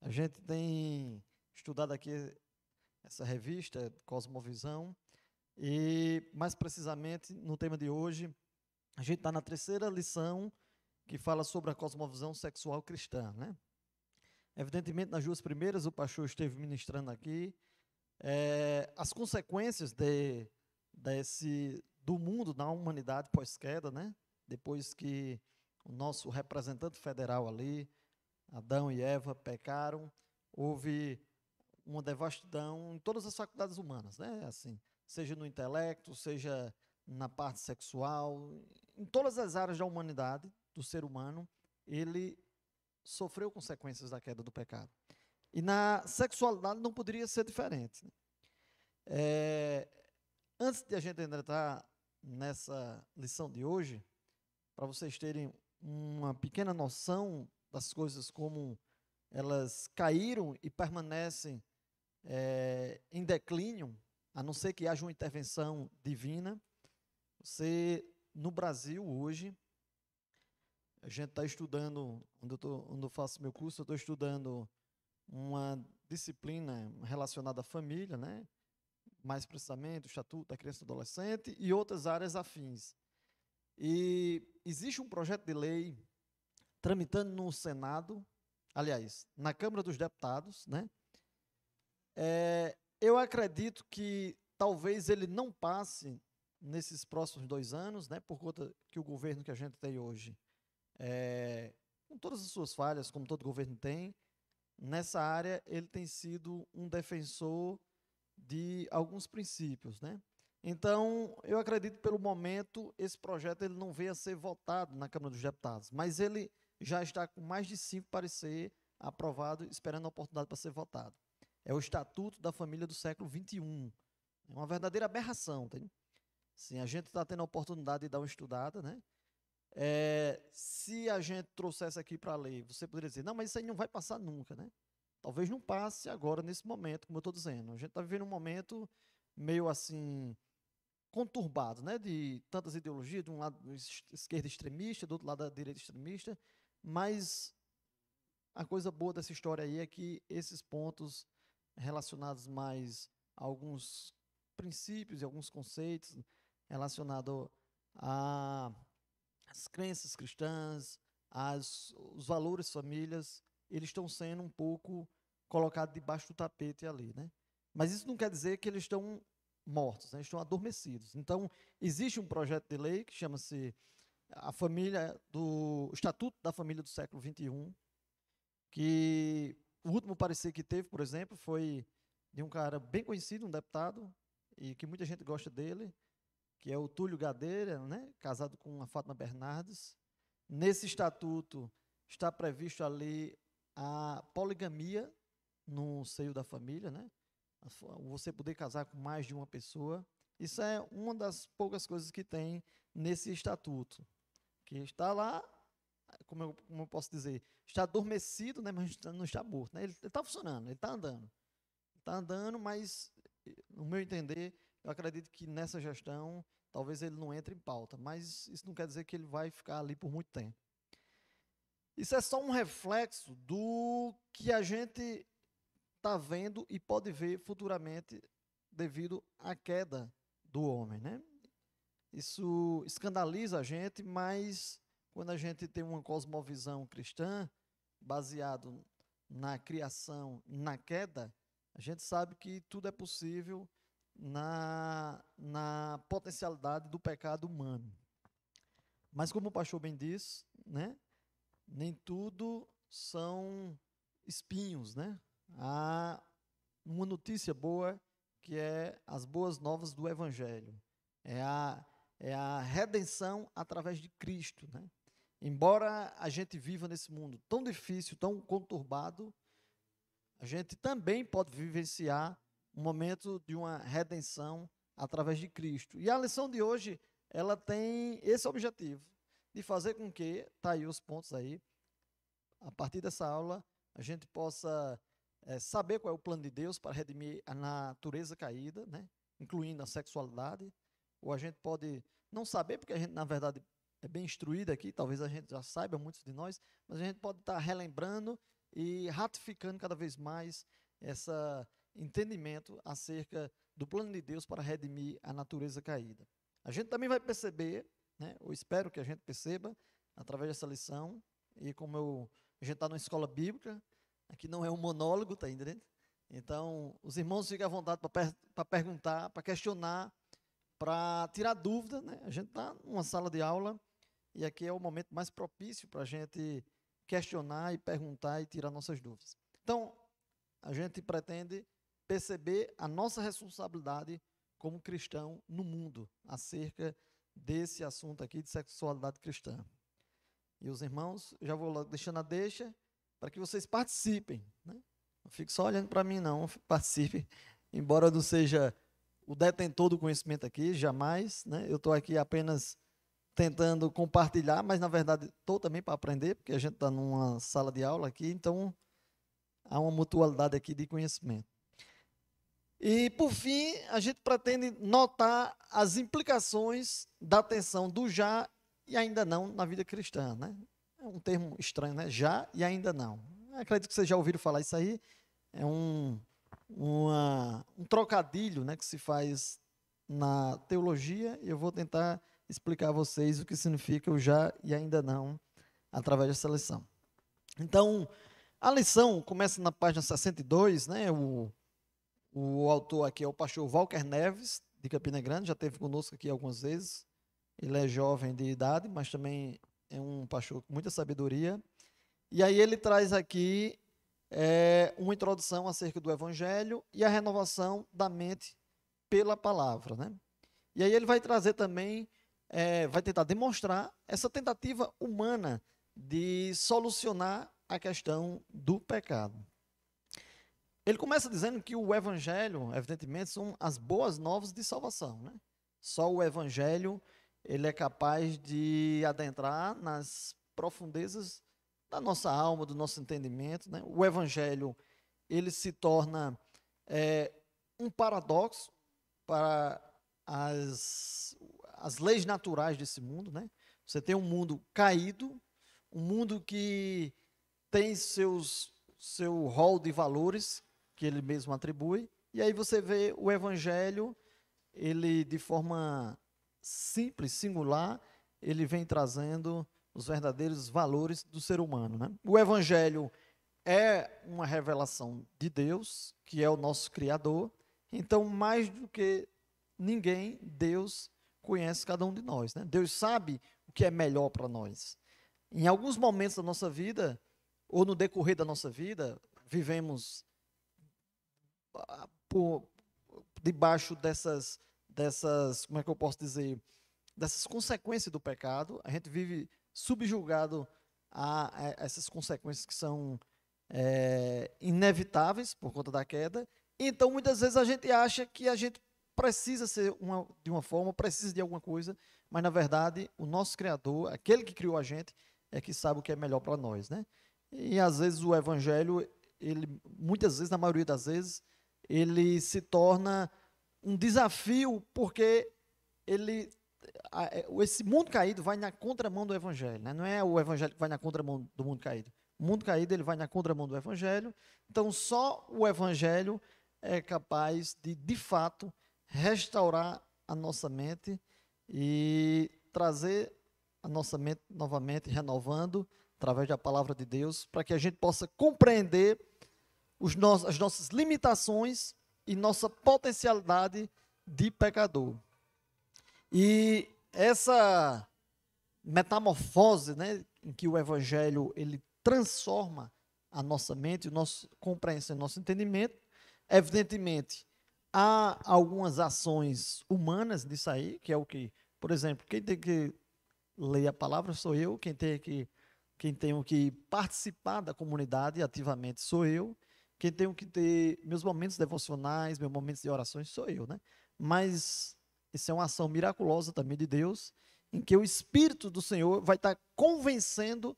a gente tem estudado aqui essa revista, Cosmovisão, e mais precisamente no tema de hoje, a gente está na terceira lição que fala sobre a cosmovisão sexual cristã, né? Evidentemente, nas duas primeiras, o pastor esteve ministrando aqui as consequências do mundo na humanidade pós-queda, né? Depois que o nosso representante federal ali, Adão e Eva, pecaram, houve uma devastidão em todas as faculdades humanas, né? Assim, seja no intelecto, seja na parte sexual, em todas as áreas da humanidade, do ser humano, ele sofreu consequências da queda do pecado. E na sexualidade não poderia ser diferente. Antes de a gente entrar nessa lição de hoje, para vocês terem uma pequena noção das coisas como elas caíram e permanecem em declínio, a não ser que haja uma intervenção divina. No Brasil hoje, a gente está estudando, onde eu faço meu curso, eu estou estudando uma disciplina relacionada à família, né? Mais precisamente o Estatuto da Criança e do Adolescente e outras áreas afins. E existe um projeto de lei tramitando no Senado, aliás, na Câmara dos Deputados, né? Eu acredito que talvez ele não passe nesses próximos 2 anos, né? Por conta que o governo que a gente tem hoje, com todas as suas falhas, como todo governo tem, nessa área, ele tem sido um defensor de alguns princípios, né? Então, eu acredito que, pelo momento, esse projeto ele não veio a ser votado na Câmara dos Deputados, mas ele já está com mais de 5 pareceres aprovados, esperando a oportunidade para ser votado. É o Estatuto da Família do século XXI. É uma verdadeira aberração, tá? Sim, a gente está tendo a oportunidade de dar uma estudada, né? Se a gente trouxesse aqui para a lei, você poderia dizer, não, mas isso aí não vai passar nunca, né? Talvez não passe agora, nesse momento, como eu estou dizendo. A gente está vivendo um momento meio assim, conturbado, né? De tantas ideologias, de um lado esquerda extremista, do outro lado a direita extremista, mas a coisa boa dessa história aí é que esses pontos relacionados mais a alguns princípios e alguns conceitos relacionados às crenças cristãs, os valores famílias, eles estão sendo um pouco colocados debaixo do tapete ali, né? Mas isso não quer dizer que eles estão mortos, né? Eles estão adormecidos. Então, existe um projeto de lei que chama-se o Estatuto da Família do século XXI, que o último parecer que teve, por exemplo, foi de um cara bem conhecido, um deputado, e que muita gente gosta dele, que é o Túlio Gadeira, né? Casado com a Fátima Bernardes. Nesse estatuto está previsto ali a poligamia no seio da família, né? Você poder casar com mais de uma pessoa. Isso é uma das poucas coisas que tem nesse estatuto, que está lá, como eu posso dizer, está adormecido, né? Mas não está morto, né? Ele está funcionando, ele está andando. Está andando, mas, no meu entender, eu acredito que nessa gestão, talvez ele não entre em pauta, mas isso não quer dizer que ele vai ficar ali por muito tempo. Isso é só um reflexo do que a gente está vendo e pode ver futuramente devido à queda do homem, né? Isso escandaliza a gente, mas quando a gente tem uma cosmovisão cristã, baseado na criação, na queda, a gente sabe que tudo é possível na potencialidade do pecado humano. Mas como o pastor bem disse, né? Nem tudo são espinhos, né? Há uma notícia boa que é as boas novas do Evangelho. É a redenção através de Cristo, né? Embora a gente viva nesse mundo tão difícil, tão conturbado, a gente também pode vivenciar um momento de uma redenção através de Cristo. E a lição de hoje, ela tem esse objetivo, de fazer com que, tá aí os pontos aí, a partir dessa aula, a gente possa saber qual é o plano de Deus para redimir a natureza caída, né? Incluindo a sexualidade, ou a gente pode não saber, porque a gente, na verdade, é bem instruído aqui, talvez a gente já saiba, muitos de nós, mas a gente pode estar relembrando e ratificando cada vez mais esse entendimento acerca do plano de Deus para redimir a natureza caída. A gente também vai perceber, né? Eu espero que a gente perceba, através dessa lição, e como a gente está numa escola bíblica, aqui não é um monólogo, tá entendendo? Então, os irmãos ficam à vontade para perguntar, para questionar, para tirar dúvida, né? A gente está numa sala de aula e aqui é o momento mais propício para a gente questionar e perguntar e tirar nossas dúvidas. Então, a gente pretende perceber a nossa responsabilidade como cristão no mundo acerca desse assunto aqui de sexualidade cristã. E os irmãos, já vou logo deixando a deixa para que vocês participem, né? Não fique só olhando para mim, não. Participe, embora eu não seja o detentor do conhecimento aqui, jamais, né? Eu estou aqui apenas tentando compartilhar, mas na verdade estou também para aprender, porque a gente está numa sala de aula aqui, então há uma mutualidade aqui de conhecimento. E, por fim, a gente pretende notar as implicações da tensão do já e ainda não na vida cristã, né? É um termo estranho, né? Já e ainda não. Eu acredito que vocês já ouviram falar isso aí. É um trocadilho, né, que se faz na teologia, e eu vou tentar explicar a vocês o que significa o já e ainda não através dessa lição. Então, a lição começa na página 62, né? O autor aqui é o pastor Walker Neves, de Campina Grande, já esteve conosco aqui algumas vezes. Ele é jovem de idade, mas também é um pastor com muita sabedoria. E aí ele traz aqui uma introdução acerca do Evangelho e a renovação da mente pela palavra, né? E aí ele vai trazer também, vai tentar demonstrar essa tentativa humana de solucionar a questão do pecado. Ele começa dizendo que o Evangelho, evidentemente, são as boas novas de salvação, né? Só o Evangelho ele é capaz de adentrar nas profundezas da nossa alma, do nosso entendimento, né? O Evangelho ele se torna um paradoxo para as leis naturais desse mundo, né? Você tem um mundo caído, um mundo que tem seu rol de valores que ele mesmo atribui, e aí você vê o Evangelho, ele de forma simples, singular, ele vem trazendo os verdadeiros valores do ser humano, né? O Evangelho é uma revelação de Deus, que é o nosso Criador, então mais do que ninguém, Deus conhece cada um de nós, né? Deus sabe o que é melhor para nós. Em alguns momentos da nossa vida, ou no decorrer da nossa vida, vivemos por debaixo dessas, como é que eu posso dizer, dessas consequências do pecado. A gente vive subjugado a essas consequências que são inevitáveis por conta da queda. Então, muitas vezes a gente acha que a gente precisa ser de uma forma, precisa de alguma coisa, mas na verdade o nosso Criador, aquele que criou a gente, é que sabe o que é melhor para nós, né? E às vezes o Evangelho, muitas vezes, na maioria das vezes, ele se torna um desafio, porque esse mundo caído vai na contramão do Evangelho, né? Não é o Evangelho que vai na contramão do mundo caído. O mundo caído ele vai na contramão do Evangelho. Então, só o Evangelho é capaz de fato, restaurar a nossa mente e trazer a nossa mente novamente, renovando, através da palavra de Deus, para que a gente possa compreender as nossas limitações e nossa potencialidade de pecador. E essa metamorfose, né, em que o Evangelho ele transforma a nossa mente, a nossa compreensão, o nosso entendimento, evidentemente, há algumas ações humanas nisso aí, que é o que, por exemplo, quem tem que ler a palavra sou eu, quem tem que participar da comunidade ativamente sou eu, quem tem que ter meus momentos devocionais, meus momentos de orações sou eu, né? Mas isso é uma ação miraculosa também de Deus, em que o Espírito do Senhor vai estar convencendo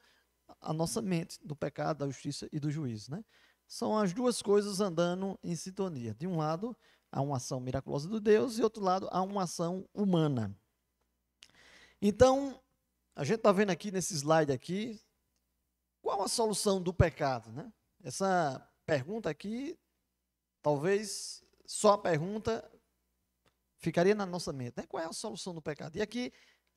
a nossa mente do pecado, da justiça e do juízo, né? São as duas coisas andando em sintonia. De um lado, há uma ação miraculosa de Deus, e de outro lado, há uma ação humana. Então, a gente está vendo aqui nesse slide aqui, qual a solução do pecado, né? Essa pergunta aqui, talvez só a pergunta ficaria na nossa mente, né? Qual é a solução do pecado? E aqui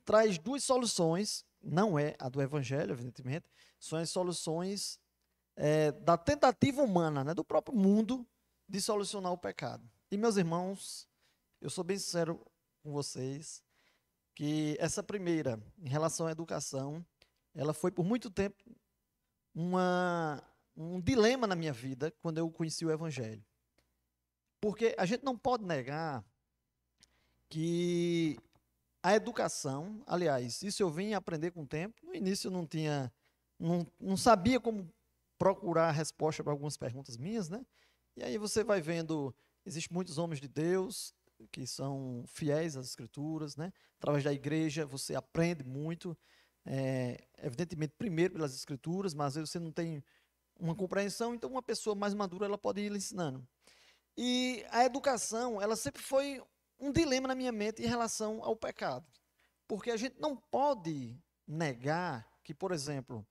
traz duas soluções, não é a do Evangelho, evidentemente, são as soluções da tentativa humana, né? Do próprio mundo de solucionar o pecado. E, meus irmãos, eu sou bem sincero com vocês, que essa primeira, em relação à educação, ela foi por muito tempo um dilema na minha vida, quando eu conheci o Evangelho. Porque a gente não pode negar que a educação, aliás, isso eu vim aprender com o tempo. No início eu não sabia como procurar a resposta para algumas perguntas minhas, né? E aí você vai vendo, existem muitos homens de Deus que são fiéis às Escrituras, né? Através da igreja você aprende muito, evidentemente primeiro pelas Escrituras, mas às vezes você não tem uma compreensão, então uma pessoa mais madura ela pode ir lhe ensinando. E a educação, ela sempre foi um dilema na minha mente em relação ao pecado, porque a gente não pode negar que, por exemplo,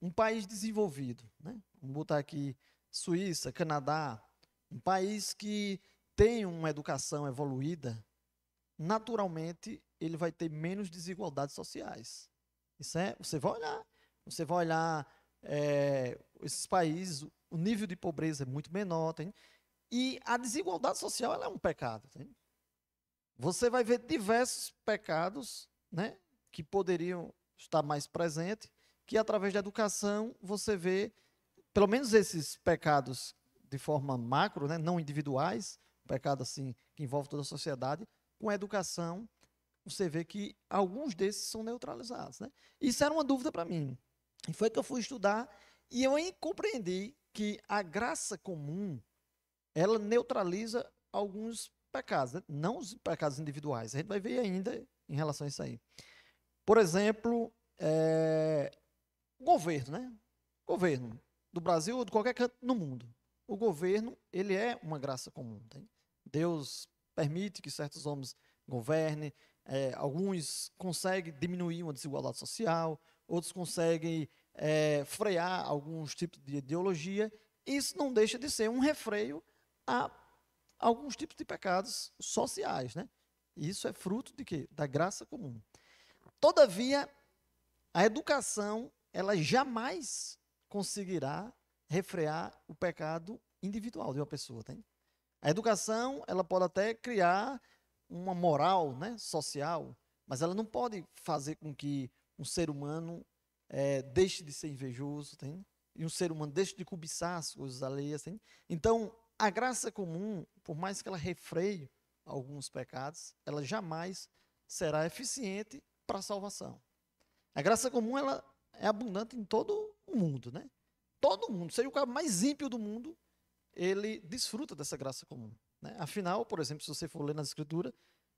um país desenvolvido, né? Vamos botar aqui Suíça, Canadá, um país que tem uma educação evoluída, naturalmente ele vai ter menos desigualdades sociais. Você vai olhar esses países, o nível de pobreza é muito menor, e a desigualdade social ela é um pecado. Você vai ver diversos pecados, né, que poderiam estar mais presentes, que através da educação você vê pelo menos esses pecados de forma macro, né, não individuais, pecado assim que envolve toda a sociedade, com a educação, você vê que alguns desses são neutralizados, né? Isso era uma dúvida para mim. E foi que eu fui estudar e eu compreendi que a graça comum, ela neutraliza alguns pecados, né? Não os pecados individuais. A gente vai ver ainda em relação a isso aí. Por exemplo, o governo, né? Governo do Brasil ou de qualquer canto no mundo. O governo, ele é uma graça comum. Tá? Deus permite que certos homens governem, alguns conseguem diminuir uma desigualdade social, outros conseguem frear alguns tipos de ideologia. Isso não deixa de ser um refreio a alguns tipos de pecados sociais, né? Isso é fruto de quê? Da graça comum. Todavia, a educação, ela jamais conseguirá refrear o pecado individual de uma pessoa, tá? A educação, ela pode até criar uma moral, né, social, mas ela não pode fazer com que um ser humano deixe de ser invejoso, tá? E um ser humano deixe de cobiçar as coisas alheias. Tá? Então, a graça comum, por mais que ela refreie alguns pecados, ela jamais será eficiente para a salvação. A graça comum, ela é abundante em todo o mundo, né? Todo mundo, seja o cara mais ímpio do mundo, ele desfruta dessa graça comum, né? Afinal, por exemplo, se você for ler nas Escrituras,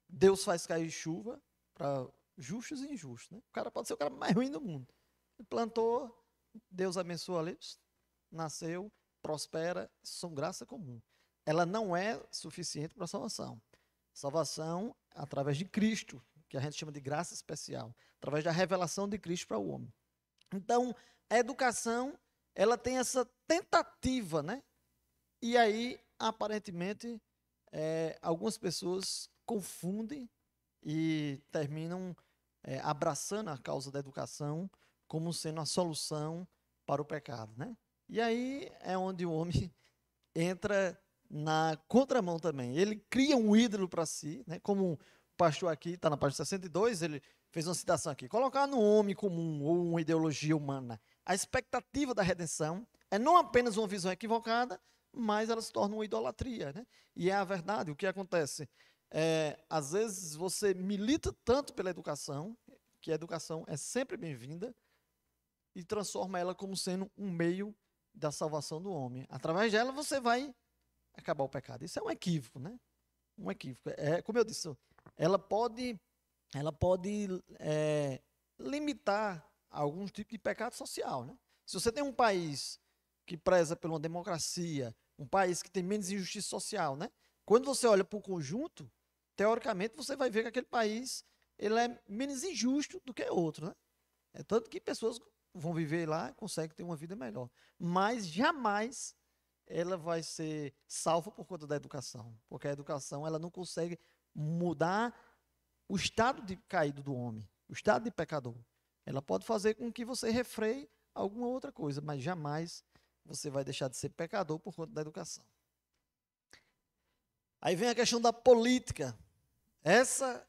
Deus faz cair chuva para justos e injustos, né? O cara pode ser o cara mais ruim do mundo. Ele plantou, Deus abençoa ali, nasceu, prospera, são graça comum. Ela não é suficiente para a salvação. Salvação através de Cristo, que a gente chama de graça especial, através da revelação de Cristo para o homem. Então, a educação, ela tem essa tentativa, né? E aí, aparentemente, algumas pessoas confundem e terminam abraçando a causa da educação como sendo a solução para o pecado, né? E aí é onde o homem entra na contramão também. Ele cria um ídolo para si, né? Como o pastor aqui, está na página 62, ele fez uma citação aqui. Colocar no homem comum ou uma ideologia humana a expectativa da redenção é não apenas uma visão equivocada, mas ela se torna uma idolatria, né? E é a verdade. O que acontece? Às vezes você milita tanto pela educação, que a educação é sempre bem-vinda, e transforma ela como sendo um meio da salvação do homem. Através dela você vai acabar o pecado. Isso é um equívoco, né? Um equívoco. Como eu disse, ela pode limitar algum tipo de pecado social, né? Se você tem um país que preza por uma democracia, um país que tem menos injustiça social, né? Quando você olha para o conjunto, teoricamente você vai ver que aquele país ele é menos injusto do que outro, né? É tanto que pessoas vão viver lá e conseguem ter uma vida melhor. Mas jamais ela vai ser salva por conta da educação, porque a educação ela não consegue mudar o estado de caído do homem, o estado de pecador. Ela pode fazer com que você refreie alguma outra coisa, mas jamais você vai deixar de ser pecador por conta da educação. Aí vem a questão da política. Essa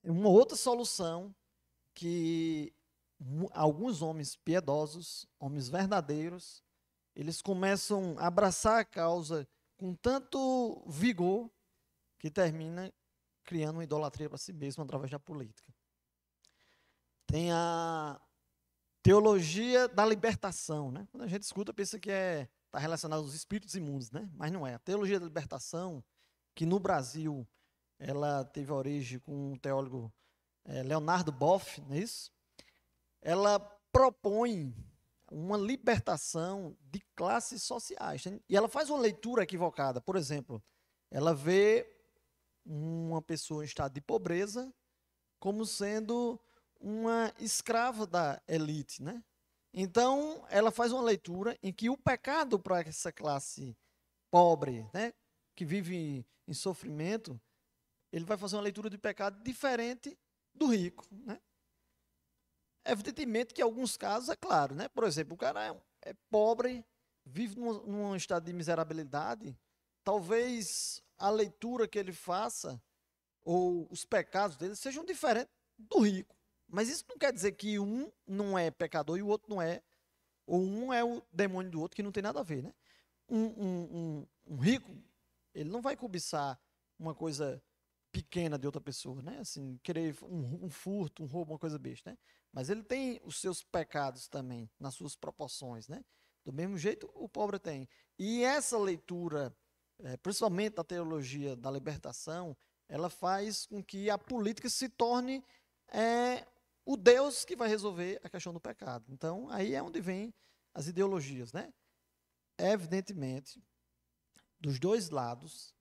é uma outra solução que alguns homens piedosos, homens verdadeiros, eles começam a abraçar a causa com tanto vigor que termina criando uma idolatria para si mesmo através da política. Tem a teologia da libertação, né? Quando a gente escuta, pensa que está relacionado aos espíritos imundos, né? Mas não é. A teologia da libertação, que no Brasil ela teve origem com um teólogo Leonardo Boff, não é isso? Ela propõe uma libertação de classes sociais. E ela faz uma leitura equivocada. Por exemplo, ela vê uma pessoa em estado de pobreza como sendo uma escrava da elite, né? Então, ela faz uma leitura em que o pecado para essa classe pobre, né, que vive em sofrimento, ele vai fazer uma leitura de pecado diferente do rico, né? Evidentemente que em alguns casos, é claro, né? Por exemplo, o cara é pobre, vive num estado de miserabilidade, talvez a leitura que ele faça, ou os pecados dele, sejam diferentes do rico. Mas isso não quer dizer que um não é pecador e o outro não é Ou um é o demônio do outro, que não tem nada a ver, né? Um rico, ele não vai cobiçar uma coisa pequena de outra pessoa, né? Assim, querer um furto, um roubo, uma coisa besta, né? Mas ele tem os seus pecados também, nas suas proporções, né? Do mesmo jeito, o pobre tem. E essa leitura, principalmente da teologia da libertação, ela faz com que a política se torne o Deus que vai resolver a questão do pecado. Então, aí é onde vem as ideologias, né? Evidentemente, dos dois lados,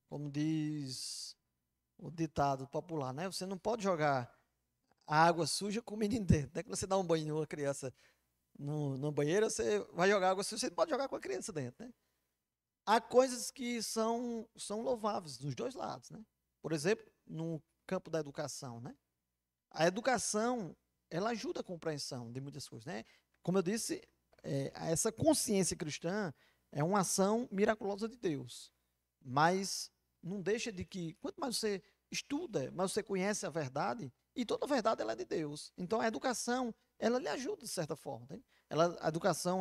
como diz o ditado popular, né? Você não pode jogar a água suja com o menino dentro. Não é que você dá um banho numa criança no banheiro, você vai jogar água suja, você não pode jogar com a criança dentro, né? Há coisas que são louváveis dos dois lados, né? Por exemplo, no campo da educação, né? A educação, ela ajuda a compreensão de muitas coisas, né? Como eu disse, essa consciência cristã é uma ação miraculosa de Deus, mas não deixa de que, quanto mais você estuda, mais você conhece a verdade, e toda a verdade ela é de Deus. Então a educação, ela lhe ajuda de certa forma. Né? A educação,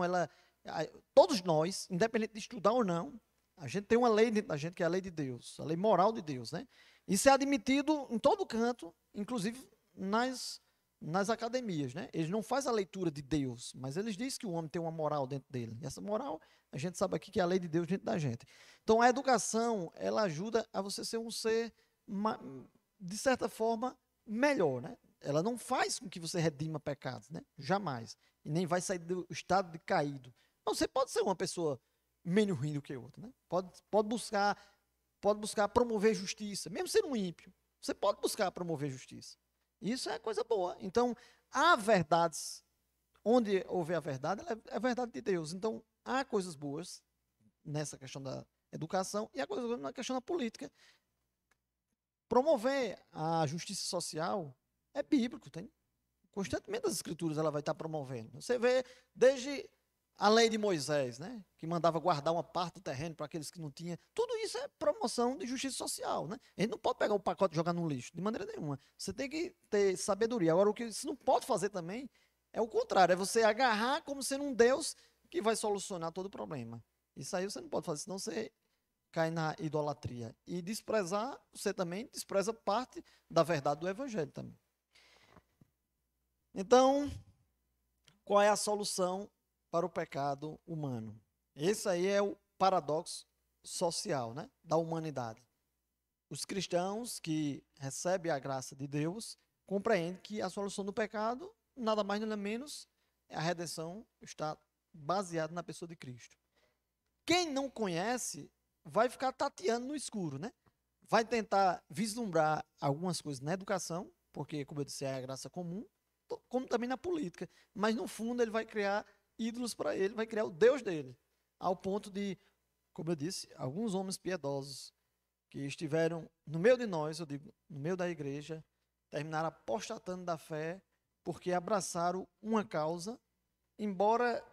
todos nós, independente de estudar ou não, a gente tem uma lei dentro da gente que é a lei de Deus, a lei moral de Deus. Né? Isso é admitido em todo canto, inclusive nas academias. Né? Eles não fazem a leitura de Deus, mas eles dizem que o homem tem uma moral dentro dele. E essa moral, a gente sabe aqui que é a lei de Deus dentro da gente. Então a educação, ela ajuda a você ser um ser, de certa forma, melhor, né? Ela não faz com que você redima pecados, né? Jamais. E nem vai sair do estado de caído. Não, você pode ser uma pessoa menos ruim do que outra, né? Pode buscar promover justiça, mesmo sendo um ímpio. Você pode buscar promover justiça. Isso é coisa boa. Então, há verdades, onde houver a verdade, ela é a verdade de Deus. Então, há coisas boas nessa questão da educação e há coisas boas na questão da política. Promover a justiça social é bíblico, tem? Constantemente as escrituras ela vai estar promovendo. Você vê desde a lei de Moisés, né, que mandava guardar uma parte do terreno para aqueles que não tinham. Tudo isso é promoção de justiça social, né? A gente não pode pegar o pacote e jogar no lixo, de maneira nenhuma. Você tem que ter sabedoria. Agora, o que você não pode fazer também é o contrário, é você agarrar como sendo um Deus que vai solucionar todo o problema. Isso aí você não pode fazer, senão você cai na idolatria. E desprezar, você também despreza parte da verdade do evangelho também. Então, qual é a solução para o pecado humano? Esse aí é o paradoxo social, né, da humanidade. Os cristãos que recebem a graça de Deus compreendem que a solução do pecado, nada mais nada menos, a redenção está baseada na pessoa de Cristo. Quem não conhece vai ficar tateando no escuro, né? Vai tentar vislumbrar algumas coisas na educação, porque, como eu disse, é a graça comum, como também na política. Mas, no fundo, ele vai criar ídolos para ele, vai criar o Deus dele. Ao ponto de, como eu disse, alguns homens piedosos que estiveram no meio de nós, eu digo, no meio da igreja, terminaram apostatando da fé, porque abraçaram uma causa, embora,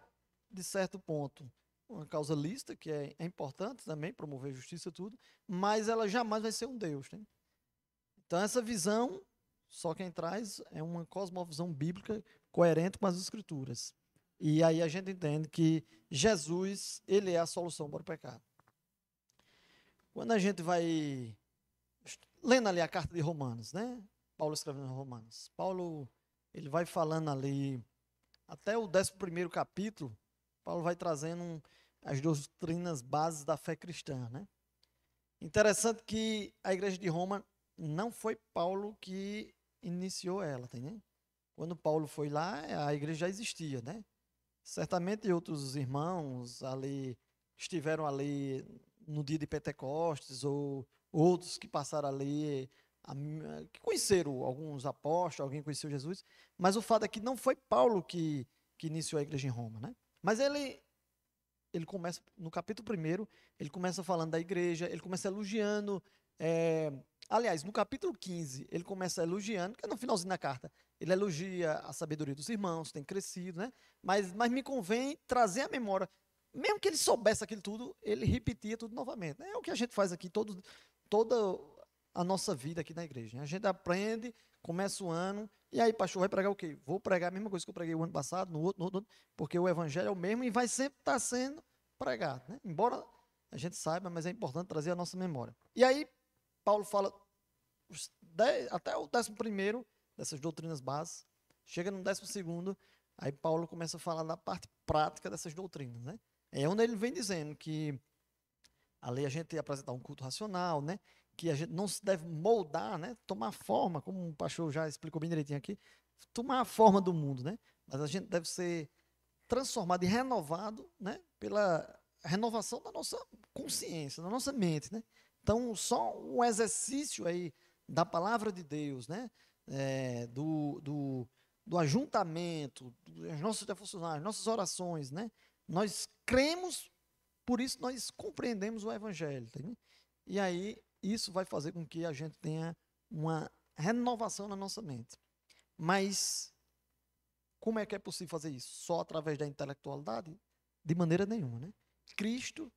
de certo ponto, uma causa lícita, que é importante também, promover justiça e tudo, mas ela jamais vai ser um Deus. Né? Então, essa visão, só quem traz é uma cosmovisão bíblica coerente com as Escrituras. E aí a gente entende que Jesus, ele é a solução para o pecado. Quando a gente vai lendo ali a carta de Romanos, né? Paulo escrevendo em Romanos. Paulo, ele vai falando ali, até o 11º capítulo, Paulo vai trazendo as doutrinas bases da fé cristã, né? Interessante que a igreja de Roma não foi Paulo que iniciou ela, tá, né? Quando Paulo foi lá, a igreja já existia, né? Certamente outros irmãos ali estiveram ali no dia de Pentecostes, ou outros que passaram ali, que conheceram alguns apóstolos, alguém conheceu Jesus, mas o fato é que não foi Paulo que iniciou a igreja em Roma, né? Mas ele começa, no capítulo 1, ele começa falando da igreja, ele começa elogiando, aliás, no capítulo 15, ele começa elogiando, que é no finalzinho da carta, ele elogia a sabedoria dos irmãos, tem crescido, né? Mas me convém trazer à memória, mesmo que ele soubesse aquilo tudo, ele repetia tudo novamente. É o que a gente faz aqui, toda a nossa vida aqui na igreja, né? A gente aprende, começa o ano, e aí, pastor, vai pregar o quê? Vou pregar a mesma coisa que eu preguei o ano passado, no outro, porque o evangelho é o mesmo e vai sempre estar sendo pregado, né? Embora a gente saiba, mas é importante trazer a nossa memória. E aí, Paulo fala até o 11º dessas doutrinas básicas, chega no 12º, aí Paulo começa a falar da parte prática dessas doutrinas, né? É onde ele vem dizendo que a lei a gente ia apresentar um culto racional, né? Que a gente não se deve moldar, né? Tomar forma, como o pastor já explicou bem direitinho aqui, tomar a forma do mundo, né? Mas a gente deve ser transformado e renovado, né? Pela renovação da nossa consciência, da nossa mente, né? Então, só um exercício aí da palavra de Deus, né? Do ajuntamento, das nossas devocionais, nossas orações, né? Nós cremos, por isso nós compreendemos o evangelho, tá? E aí isso vai fazer com que a gente tenha uma renovação na nossa mente. Mas como é que é possível fazer isso? Só através da intelectualidade? De maneira nenhuma, né? Cristo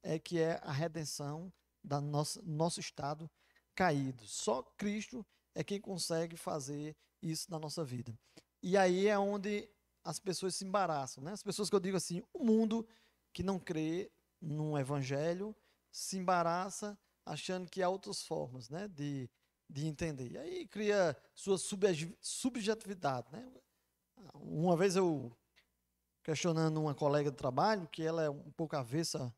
é que é a redenção do nosso estado caído. Só Cristo é quem consegue fazer isso na nossa vida. E aí é onde as pessoas se embaraçam, né? As pessoas que eu digo assim, o mundo que não crê num evangelho se embaraça achando que há outras formas, né, de entender. E aí cria sua subjetividade, né? Uma vez eu questionando uma colega de trabalho, que ela é um pouco avessa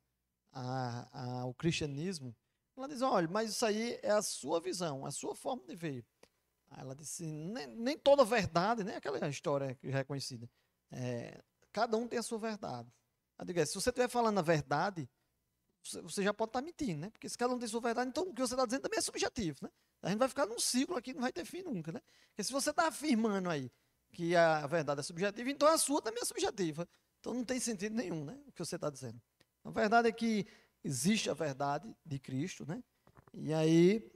ao cristianismo, ela diz, olha, mas isso aí é a sua visão, a sua forma de ver. Aí ela disse, nem toda verdade, né? Aquela história que já é conhecida. Cada um tem a sua verdade. Eu digo, se você estiver falando a verdade, você já pode estar mentindo, né? Porque se cada um tem a sua verdade, então o que você está dizendo também é subjetivo, né? A gente vai ficar num ciclo aqui que não vai ter fim nunca, né? Porque se você está afirmando aí que a verdade é subjetiva, então a sua também é subjetiva. Então não tem sentido nenhum, né? O que você está dizendo. A verdade é que existe a verdade de Cristo, né? E aí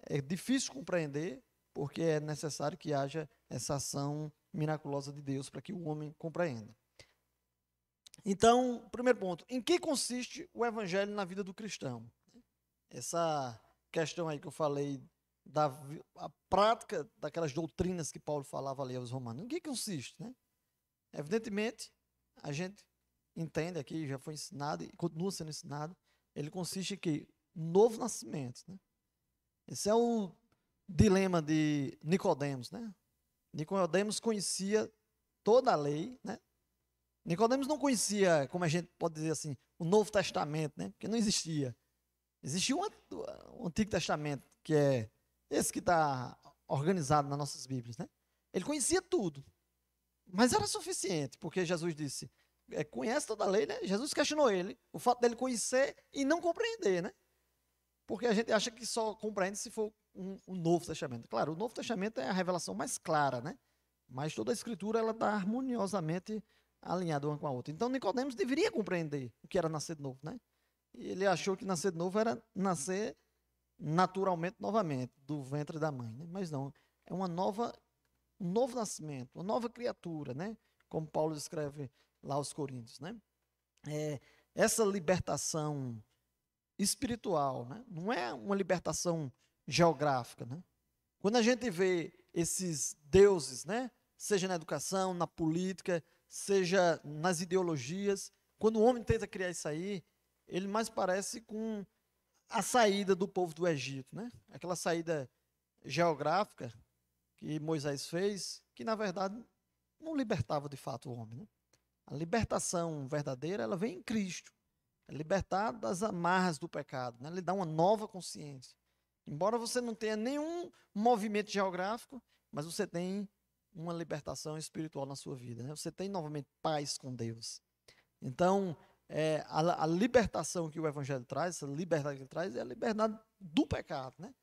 é difícil compreender, porque é necessário que haja essa ação miraculosa de Deus para que o homem compreenda. Então, primeiro ponto, em que consiste o evangelho na vida do cristão? Essa questão aí que eu falei, a prática daquelas doutrinas que Paulo falava ali aos romanos, em que consiste, né? Evidentemente, a gente entende aqui, já foi ensinado e continua sendo ensinado, ele consiste em que? Novo nascimento, né? Esse é o dilema de Nicodemos, né? Nicodemos conhecia toda a lei, né? Nicodemos não conhecia, como a gente pode dizer assim, o Novo Testamento, né? Porque não existia. Existia o Antigo Testamento, que é esse que está organizado nas nossas Bíblias, né? Ele conhecia tudo, mas era suficiente, porque Jesus disse, conhece toda a lei, né? Jesus questionou ele, o fato dele conhecer e não compreender, né? Porque a gente acha que só compreende se for um Novo Testamento. Claro, o Novo Testamento é a revelação mais clara, né? Mas toda a Escritura ela está harmoniosamente alinhada uma com a outra. Então Nicodemos deveria compreender o que era nascer de novo, né? E ele achou que nascer de novo era nascer naturalmente novamente do ventre da mãe, né? Mas não, é um novo nascimento, uma nova criatura, né? Como Paulo escreve lá aos Coríntios, né? Essa libertação espiritual, né? Não é uma libertação geográfica, né? Quando a gente vê esses deuses, né? Seja na educação, na política, seja nas ideologias, quando o homem tenta criar isso aí, ele mais parece com a saída do povo do Egito, né? Aquela saída geográfica que Moisés fez, que na verdade não libertava de fato o homem, né? A libertação verdadeira, ela vem em Cristo. É libertar das amarras do pecado, né? Ele dá uma nova consciência. Embora você não tenha nenhum movimento geográfico, mas você tem uma libertação espiritual na sua vida, né? Você tem novamente paz com Deus. Então, a libertação que o Evangelho traz, essa liberdade que ele traz, é a liberdade do pecado, né?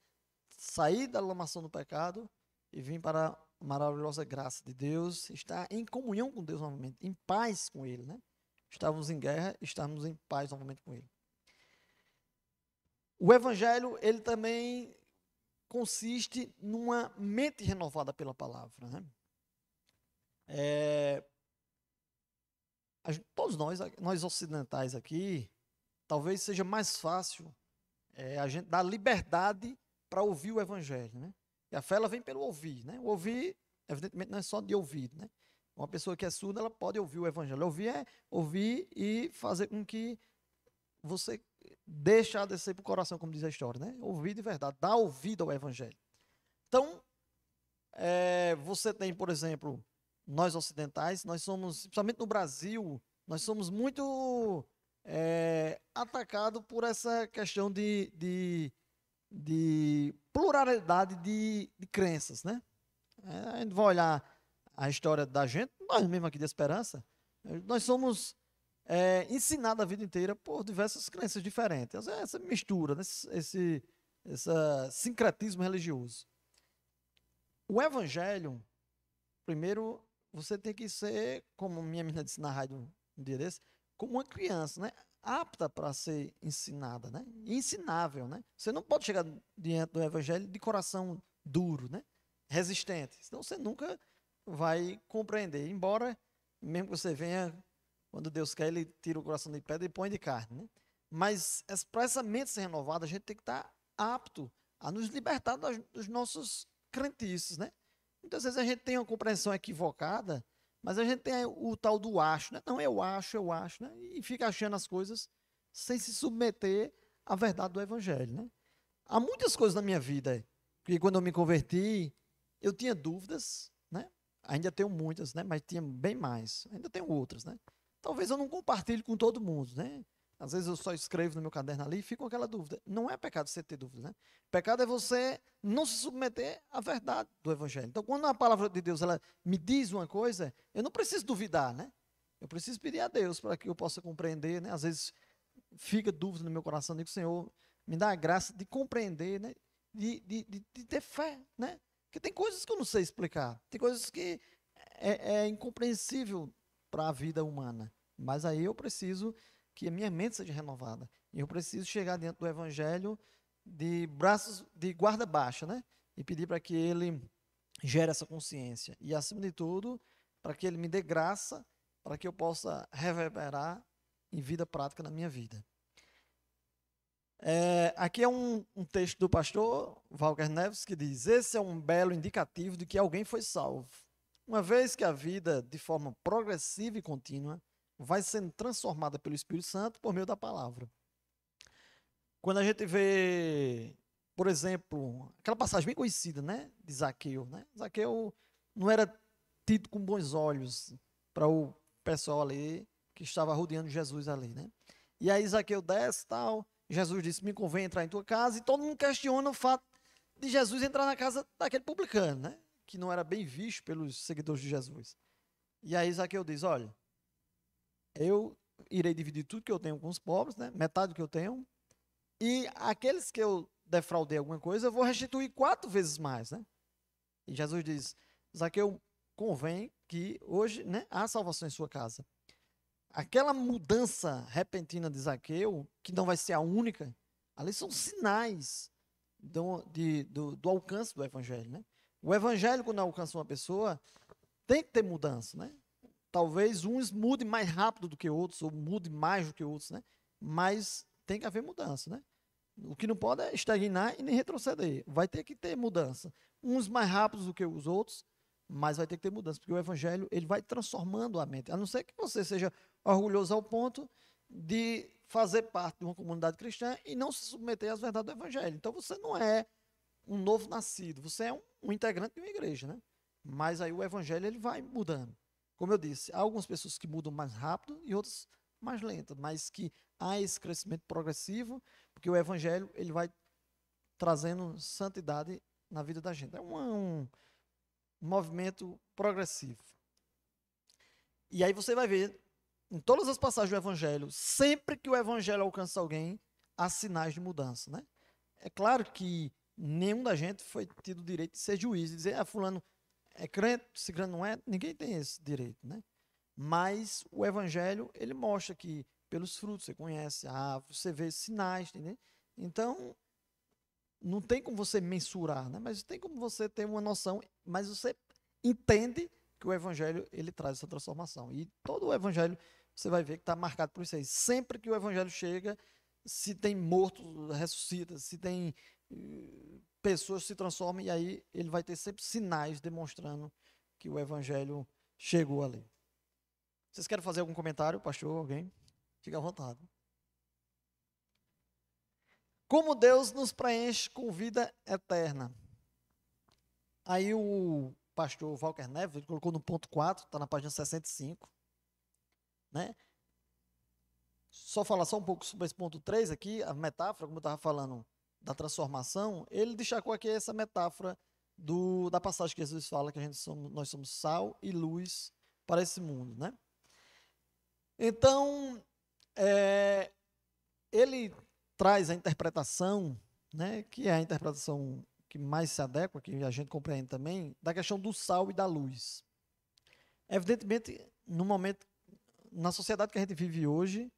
Sair da lamação do pecado e vir para a maravilhosa graça de Deus, estar em comunhão com Deus novamente, em paz com Ele, né? Estávamos em guerra, estamos em paz novamente com Ele. O Evangelho, ele também consiste numa mente renovada pela palavra, né? Todos nós ocidentais aqui, talvez seja mais fácil a gente dar liberdade para ouvir o evangelho, né? E a fé, ela vem pelo ouvir, né? O ouvir, evidentemente, não é só de ouvido, né? Uma pessoa que é surda, ela pode ouvir o evangelho. Ouvir é ouvir e fazer com que você deixe a descer para o coração, como diz a história, né? Ouvir de verdade, dar ouvido ao evangelho. Então, você tem, por exemplo, nós ocidentais, nós somos, principalmente no Brasil, nós somos muito atacados por essa questão de pluralidade de crenças, né? A gente vai olhar a história da gente, nós mesmos aqui de Esperança, nós somos ensinados a vida inteira por diversas crenças diferentes. Essa mistura, né? Esse sincretismo religioso. O evangelho, primeiro, você tem que ser, como minha menina disse na rádio um dia desse, como uma criança, né? Apta para ser ensinada, né? Ensinável, né? Você não pode chegar diante do evangelho de coração duro, né? Resistente, senão você nunca vai compreender. Embora, mesmo que você venha, quando Deus quer, Ele tira o coração de pedra e põe de carne, né? Mas para essa mente ser renovada, a gente tem que estar apto a nos libertar dos nossos crentices, né? Muitas vezes a gente tem uma compreensão equivocada, mas a gente tem o tal do acho, né? Não, eu acho, né? E fica achando as coisas sem se submeter à verdade do evangelho, né? Há muitas coisas na minha vida que quando eu me converti, eu tinha dúvidas, né? Ainda tenho muitas, né? Mas tinha bem mais. Ainda tenho outras, né? Talvez eu não compartilhe com todo mundo, né? Às vezes eu só escrevo no meu caderno ali e fico com aquela dúvida. Não é pecado você ter dúvida, né? Pecado é você não se submeter à verdade do evangelho. Então, quando a palavra de Deus ela me diz uma coisa, eu não preciso duvidar, né? Eu preciso pedir a Deus para que eu possa compreender, né? Às vezes fica dúvida no meu coração, digo, Senhor, me dá a graça de compreender, né? De ter fé, né? Porque tem coisas que eu não sei explicar, tem coisas que é incompreensível para a vida humana. Mas aí eu preciso que a minha mente seja renovada. E eu preciso chegar dentro do evangelho de braços de guarda baixa, né? E pedir para que ele gere essa consciência. E, acima de tudo, para que ele me dê graça para que eu possa reverberar em vida prática na minha vida. Aqui é um texto do pastor Walker Neves que diz: esse é um belo indicativo de que alguém foi salvo. Uma vez que a vida, de forma progressiva e contínua, vai sendo transformada pelo Espírito Santo por meio da palavra. Quando a gente vê, por exemplo, aquela passagem bem conhecida, né, de Zaqueu, né? Zaqueu não era tido com bons olhos para o pessoal ali que estava rodeando Jesus ali, né? E aí Zaqueu desce e tal, Jesus disse, me convém entrar em tua casa, e todo mundo questiona o fato de Jesus entrar na casa daquele publicano, né? Que não era bem visto pelos seguidores de Jesus. E aí Zaqueu diz, olha, eu irei dividir tudo que eu tenho com os pobres, né? Metade do que eu tenho, e aqueles que eu defraudei alguma coisa, eu vou restituir 4 vezes mais, né? E Jesus diz, Zaqueu, convém que hoje, né, há salvação em sua casa. Aquela mudança repentina de Zaqueu, que não vai ser a única, ali são sinais do alcance do evangelho, né? O evangelho, quando alcança uma pessoa, tem que ter mudança, né? Talvez uns mudem mais rápido do que outros, ou mudem mais do que outros, né? Mas tem que haver mudança, né? O que não pode é estagnar e nem retroceder. Vai ter que ter mudança. Uns mais rápidos do que os outros, mas vai ter que ter mudança, porque o evangelho ele vai transformando a mente. A não ser que você seja orgulhoso ao ponto de fazer parte de uma comunidade cristã e não se submeter às verdades do evangelho. Então você não é um novo nascido, você é um integrante de uma igreja, né? Mas aí o evangelho ele vai mudando. Como eu disse, há algumas pessoas que mudam mais rápido e outras mais lentas, mas que há esse crescimento progressivo, porque o evangelho ele vai trazendo santidade na vida da gente. É um movimento progressivo. E aí você vai ver, em todas as passagens do evangelho, sempre que o evangelho alcança alguém, há sinais de mudança, né? É claro que nenhum da gente foi tido o direito de ser juiz, de dizer, fulano é crente, ciclano não é, ninguém tem esse direito, né? Mas o evangelho, ele mostra que pelos frutos você conhece a árvore, você vê sinais, entendeu? Então, não tem como você mensurar, né? Mas tem como você ter uma noção, mas você entende que o evangelho, ele traz essa transformação. E todo o evangelho, você vai ver que está marcado por isso aí. Sempre que o evangelho chega, se tem morto, ressuscita, se tem pessoas se transformam e aí ele vai ter sempre sinais demonstrando que o evangelho chegou ali. Vocês querem fazer algum comentário, pastor? Alguém? Fica à vontade. Como Deus nos preenche com vida eterna. Aí o pastor Walker Neves colocou no ponto 4, está na página 65. Né? Só falar só um pouco sobre esse ponto 3 aqui, a metáfora, como eu estava falando, da transformação, ele destacou aqui essa metáfora da passagem que Jesus fala que nós somos sal e luz para esse mundo, né? Então, ele traz a interpretação, né, que é a interpretação que mais se adequa, que a gente compreende também, da questão do sal e da luz. Evidentemente, no momento, na sociedade que a gente vive hoje,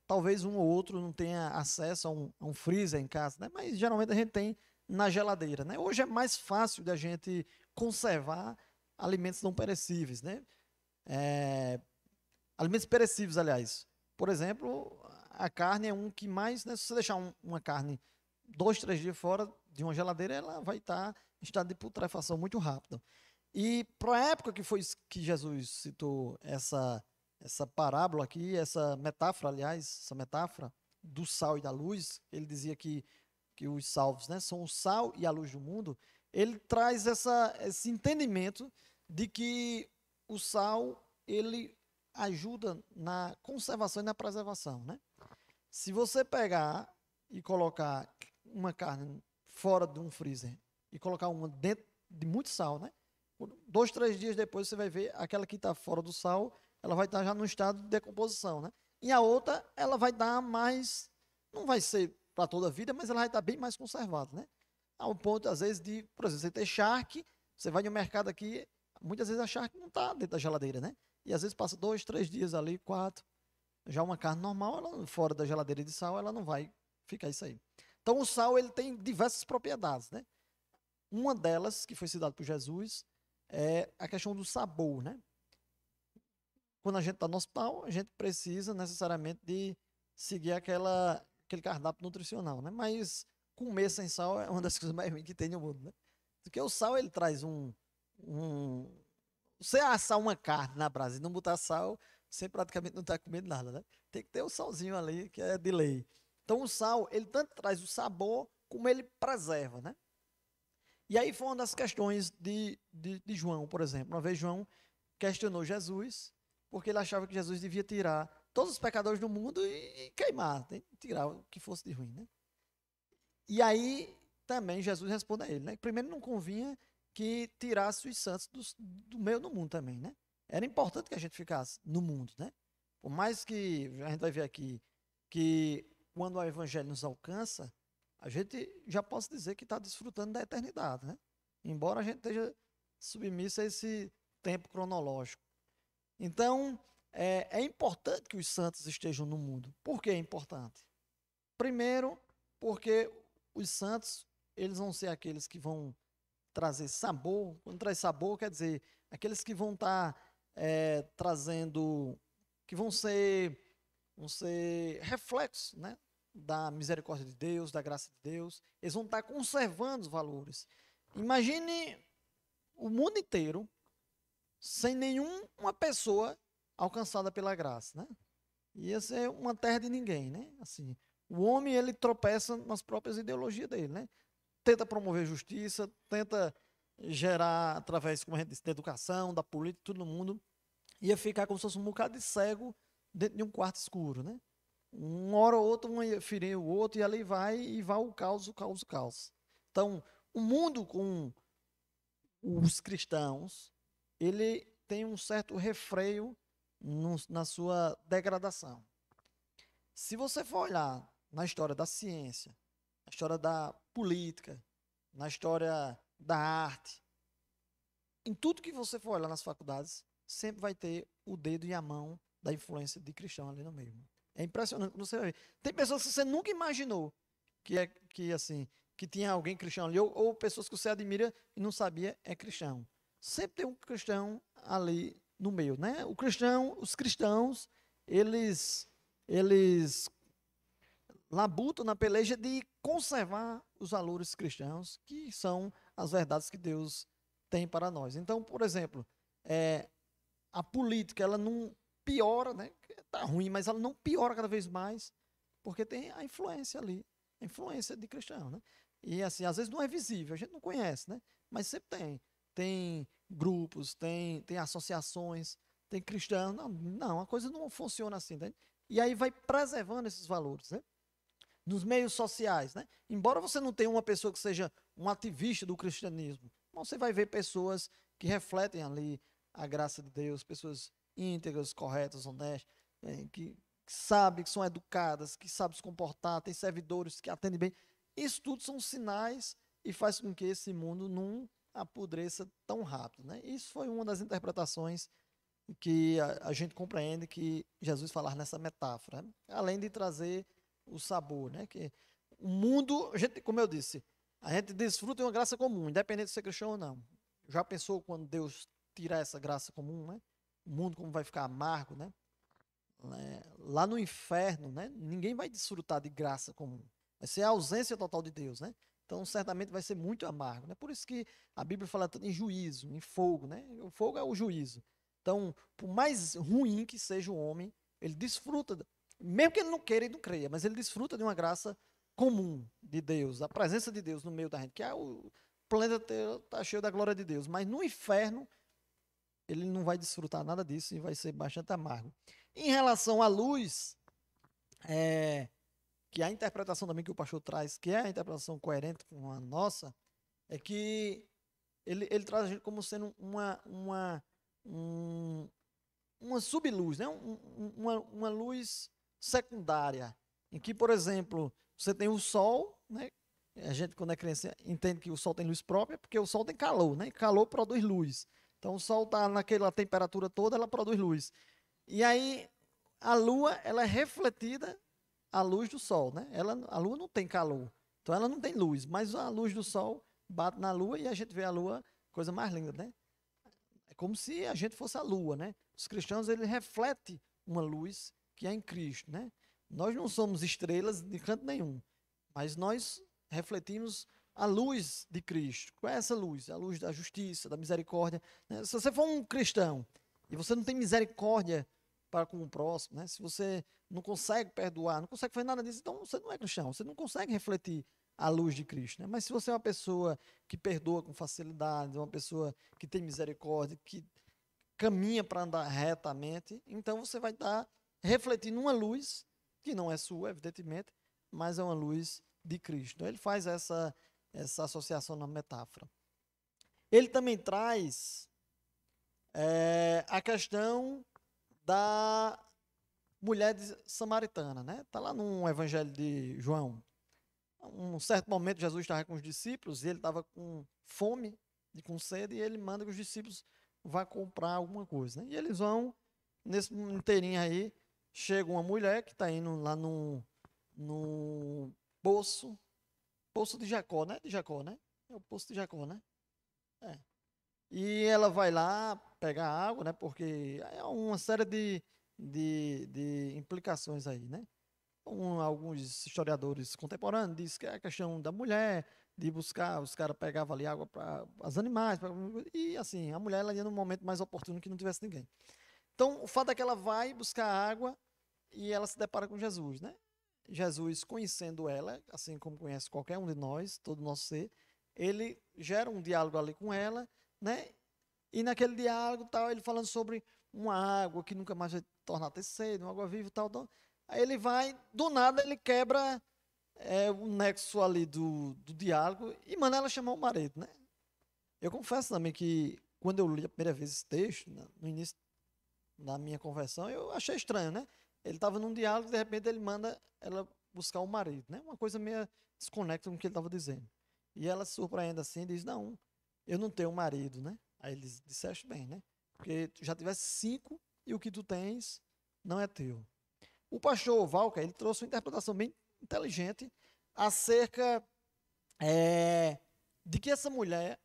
talvez um ou outro não tenha acesso a um freezer em casa, né? Mas geralmente a gente tem na geladeira, né? Hoje é mais fácil da gente conservar alimentos não perecíveis, né? Alimentos perecíveis, aliás. Por exemplo, a carne é um que mais, né? Se você deixar uma carne 2, 3 dias fora de uma geladeira, ela vai estar em estado de putrefação muito rápido. E para a época que Jesus citou essa parábola aqui, essa metáfora, aliás, essa metáfora do sal e da luz, ele dizia que os salvos, né, são o sal e a luz do mundo. Ele traz esse entendimento de que o sal, ele ajuda na conservação e na preservação, né? Se você pegar e colocar uma carne fora de um freezer e colocar uma dentro de muito sal, né? 2, 3 dias depois você vai ver aquela que está fora do sal, ela vai estar já no estado de decomposição, né? E a outra, ela vai dar mais, não vai ser para toda a vida, mas ela vai estar bem mais conservada, né? Ao ponto, às vezes, de, por exemplo, você ter charque, você vai no mercado aqui, muitas vezes a charque não está dentro da geladeira, né? E às vezes passa 2, 3 dias ali, 4. Já uma carne normal, ela, fora da geladeira de sal, ela não vai ficar isso aí. Então, o sal, ele tem diversas propriedades, né? Uma delas, que foi citada por Jesus, é a questão do sabor, né? Quando a gente está no hospital, a gente precisa necessariamente de seguir aquele cardápio nutricional, né? Mas comer sem sal é uma das coisas mais ruins que tem no mundo, né? Porque o sal, ele traz você assar uma carne na brasa e não botar sal, você praticamente não está comendo nada, né? Tem que ter o salzinho ali, que é de lei. Então, o sal, ele tanto traz o sabor, como ele preserva, né? E aí foi uma das questões de João, por exemplo. Uma vez João questionou Jesus, porque ele achava que Jesus devia tirar todos os pecadores do mundo e queimar, né? Tirar o que fosse de ruim, né? E aí também Jesus responde a ele, né? Primeiro, não convinha que tirasse os santos do meio do mundo também, né? Era importante que a gente ficasse no mundo, né? Por mais que a gente vai ver aqui que quando o evangelho nos alcança, a gente já pode dizer que está desfrutando da eternidade, né? Embora a gente esteja submisso a esse tempo cronológico. Então, é importante que os santos estejam no mundo. Por que é importante? Primeiro, porque os santos, eles vão ser aqueles que vão trazer sabor. Quando traz sabor, quer dizer, aqueles que vão estar trazendo, que vão ser reflexos, né, da misericórdia de Deus, da graça de Deus. Eles vão estar conservando os valores. Imagine o mundo inteiro sem nenhuma pessoa alcançada pela graça, né? Ia ser uma terra de ninguém, né? Assim, o homem, ele tropeça nas próprias ideologias dele, né? Tenta promover justiça, tenta gerar, através, como a gente disse, da educação, da política, todo mundo, ia ficar como se fosse um bocado de cego dentro de um quarto escuro, né? Uma hora ou outra, um ia ferir o outro, e ali vai o caos, o caos, o caos. Então, o mundo com os cristãos, ele tem um certo refreio na sua degradação. Se você for olhar na história da ciência, na história da política, na história da arte, em tudo que você for olhar nas faculdades, sempre vai ter o dedo e a mão da influência de cristão ali no meio. É impressionante quando você vai ver. Tem pessoas que você nunca imaginou que tinha alguém cristão ali, ou pessoas que você admira e não sabia é cristão. Sempre tem um cristão ali no meio, né? Os cristãos, eles labutam na peleja de conservar os valores cristãos, que são as verdades que Deus tem para nós. Então, por exemplo, a política, ela não piora, né? Está ruim, mas ela não piora cada vez mais, porque tem a influência ali, a influência de cristão, né? E assim, às vezes não é visível, a gente não conhece, né? Mas sempre tem. Tem grupos, tem associações, tem cristãos. Não, a coisa não funciona assim, né? E aí vai preservando esses valores, né? Nos meios sociais, né? Embora você não tenha uma pessoa que seja um ativista do cristianismo, você vai ver pessoas que refletem ali a graça de Deus, pessoas íntegras, corretas, honestas, que sabem, que são educadas, que sabem se comportar, tem servidores que atendem bem. Isso tudo são sinais e faz com que esse mundo não apodreça tão rápido, né? Isso foi uma das interpretações que a gente compreende que Jesus falar nessa metáfora, né? Além de trazer o sabor, né? Que o mundo, como eu disse, a gente desfruta de uma graça comum, independente de ser cristão ou não. Já pensou quando Deus tirar essa graça comum, né? O mundo como vai ficar amargo, né? Lá no inferno, né? Ninguém vai desfrutar de graça comum. Vai ser a ausência total de Deus, né? Então, certamente vai ser muito amargo, né? Por isso que a Bíblia fala tanto em juízo, em fogo, né? O fogo é o juízo. Então, por mais ruim que seja o homem, ele desfruta, mesmo que ele não queira e não creia, mas ele desfruta de uma graça comum de Deus, a presença de Deus no meio da gente, que o planeta está cheio da glória de Deus, mas no inferno ele não vai desfrutar nada disso e vai ser bastante amargo. Em relação à luz, que a interpretação também que o pastor traz, que é a interpretação coerente com a nossa, é que ele traz a gente como sendo uma subluz, né? Uma luz secundária, em que, por exemplo, você tem o sol, né? A gente, quando é criança, entende que o sol tem luz própria, porque o sol tem calor, né? E calor produz luz. Então, o sol está naquela temperatura toda, ela produz luz. E aí, a lua, ela é refletida à luz do sol, né? A lua não tem calor, então ela não tem luz, mas a luz do sol bate na lua e a gente vê a lua, coisa mais linda, né? É como se a gente fosse a lua, né? Os cristãos, eles refletem uma luz que é em Cristo, né? Nós não somos estrelas de canto nenhum, mas nós refletimos a luz de Cristo. Qual é essa luz? A luz da justiça, da misericórdia, né? Se você for um cristão e você não tem misericórdia para com o próximo, né? Se você não consegue perdoar, não consegue fazer nada disso, então você não é cristão, você não consegue refletir a luz de Cristo, né? Mas se você é uma pessoa que perdoa com facilidade, uma pessoa que tem misericórdia, que caminha para andar retamente, então você vai estar refletindo uma luz que não é sua, evidentemente, mas é uma luz de Cristo. Então ele faz essa associação na metáfora. Ele também traz a questão da mulher samaritana, né? Está lá no Evangelho de João. Um certo momento, Jesus estava com os discípulos e ele estava com fome e com sede, e ele manda que os discípulos vá comprar alguma coisa, né? E eles vão, nesse inteirinho aí, chega uma mulher que está indo lá no poço de Jacó, né? De Jacó, né? É o poço de Jacó, né? É. E ela vai lá pegar água, né? Porque é uma série de implicações aí, né? Alguns historiadores contemporâneos dizem que é a questão da mulher, de buscar, os caras pegavam ali água para os animais, e assim, a mulher ela ia num momento mais oportuno que não tivesse ninguém. Então, o fato é que ela vai buscar água e ela se depara com Jesus, né? Jesus, conhecendo ela, assim como conhece qualquer um de nós, todo o nosso ser, ele gera um diálogo ali com ela, né? E naquele diálogo, tal, ele falando sobre uma água que nunca mais vai tornar a ter sede, uma água viva e tal. Aí ele vai, do nada, ele quebra o nexo ali do diálogo e manda ela chamar o marido, né? Eu confesso também que, quando eu li a primeira vez esse texto, no início da minha conversão, eu achei estranho, né? Ele estava num diálogo e, de repente, ele manda ela buscar o marido, né? Uma coisa meio desconecta com o que ele estava dizendo. E ela se surpreende assim e diz, não, eu não tenho marido, né? Aí ele disseste bem, né? Porque tu já tivesse 5 e o que tu tens não é teu. O pastor Valca, ele trouxe uma interpretação bem inteligente acerca de que essa mulher,